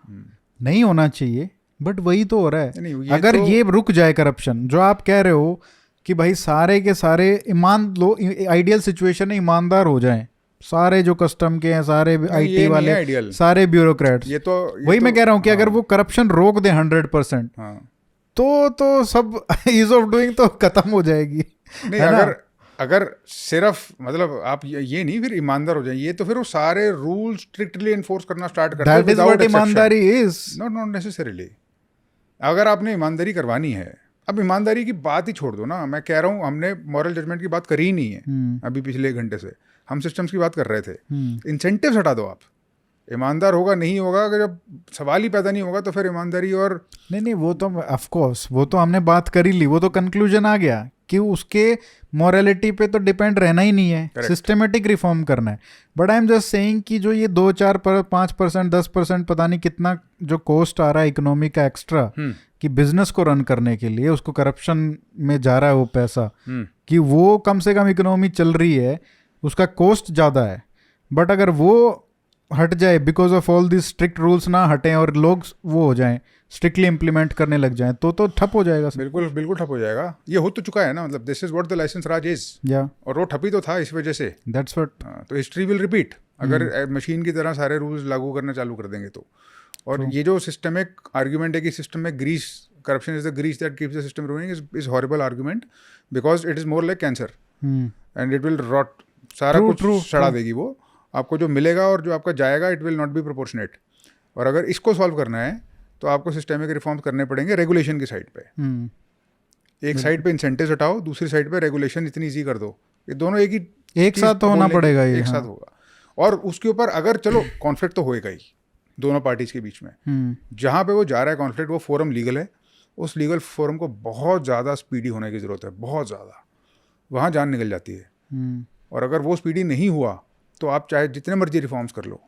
नहीं होना चाहिए बट वही तो हो रहा है। नहीं, अगर ये रुक जाए करप्शन, जो आप कह रहे हो कि भाई सारे के सारे आइडियल सिचुएशन है ईमानदार हो जाएं, सारे जो कस्टम के हैं, सारे आईटी वाले, सारे ब्यूरोक्रेट्स, ये तो वही मैं कह रहा हूँ कि अगर वो करप्शन रोक दे 100%, तो सब ईज ऑफ डूइंग तो खत्म हो जाएगी। नहीं, अगर सिर्फ मतलब आप ये नहीं फिर ईमानदार हो जाए, ये तो फिर वो सारे रूल स्ट्रिक्टली एनफोर्स करना स्टार्ट करते हैं। दैट इज व्हाट ईमानदारी इज। Not necessarily. अगर आपने ईमानदारी करवानी है, अब ईमानदारी की बात ही छोड़ दो ना, मैं कह रहा हूँ हमने मॉरल जजमेंट की बात करी ही नहीं है अभी पिछले 1 घंटे से, हम सिस्टम्स की बात कर रहे थे। इंसेंटिव्स हटा दो आप, ईमानदार होगा नहीं होगा, अगर जब सवाल ही पैदा नहीं होगा तो फिर ईमानदारी और नहीं वो तो ऑफ कोर्स वो तो हमने बात कर ही ली, वो तो कंक्लूजन आ गया कि उसके मॉरलिटी पे तो डिपेंड रहना ही नहीं है, सिस्टमेटिक रिफॉर्म करना है। But I am just saying कि जो ये 2-4-5% 10% पता नहीं कितना जो कॉस्ट आ रहा है इकोनॉमी का एक्स्ट्रा कि बिजनेस को रन करने के लिए उसको करप्शन में जा रहा है वो पैसा, कि वो कम से कम इकोनॉमी चल रही है, उसका कॉस्ट ज़्यादा है। बट अगर वो हट जाए, because of all this strict rules ना हटें और लोग वो हो जाएं, स्ट्रिक्टली इम्प्लीमेंट करने लग जाएं, तो ठप हो जाएगा। बिल्कुल बिल्कुल ठप हो जाएगा। ये हो तो चुका है ना, मतलब this is what the licence raj is, और वो ठप ही तो था इस वजह से। That's what. तो हिस्ट्री विल रिपीट अगर मशीन की तरह सारे रूल्स लागू करना चालू कर देंगे तो। और ये जो सिस्टमिक आर्ग्यूमेंट है कि सिस्टम में grease, corruption is the grease that keeps the system running, is horrible argument, because it is more like cancer and it will rot, सारा कुछ सड़ा देगी वो। आपको जो मिलेगा और जो आपका जाएगा, it will not be proportionate. और अगर इसको सॉल्व करना है तो आपको सिस्टमिक रिफॉर्म्स करने पड़ेंगे रेगुलेशन की साइड पे। एक साइड पे इंसेंटिव्स हटाओ, दूसरी साइड पे रेगुलेशन इतनी ईजी कर दो, ये दोनों एक साथ तो होना पड़ेगा, ये एक साथ होगा। और उसके ऊपर अगर चलो कॉन्फ्लिक्ट तो होएगा ही दोनों पार्टीज के बीच में, जहाँ पे वो जा रहा है कॉन्फ्लिक्ट, वो फोरम लीगल है, उस लीगल फोरम को बहुत ज़्यादा स्पीडी होने की ज़रूरत है, बहुत ज़्यादा, वहाँ जान निकल जाती है। और अगर वो स्पीडी नहीं हुआ तो आप चाहे जितने मर्जी रिफॉर्म्स कर लो,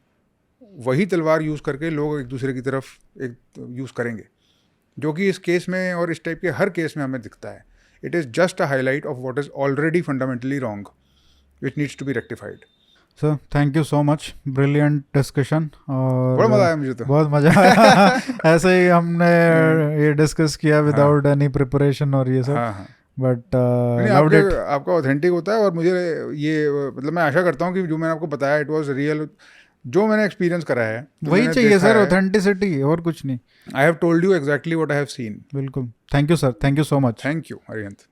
वही तलवार यूज़ करके लोग एक दूसरे की तरफ एक यूज़ करेंगे, जो कि इस केस में और इस टाइप के हर केस में हमें दिखता है। It is just a highlight of what is already fundamentally wrong which needs to be rectified. Sir thank you so much, brilliant discussion, और बड़ा मज़ा आया मुझे तो, बहुत मज़ा आया ऐसे ही हमने ये डिस्कस किया विदाउट एनी प्रिपरेशन और ये सब, बट आपका ऑथेंटिक होता है। और मुझे ये मतलब मैं आशा करता हूँ कि जो मैंने आपको बताया इट वाज रियल, जो मैंने एक्सपीरियंस करा है वही चाहिए सर, ऑथेंटिसिटी और कुछ नहीं। I have told you exactly what I have seen. बिल्कुल, thank you sir, thank you so much. Thank you Arihant.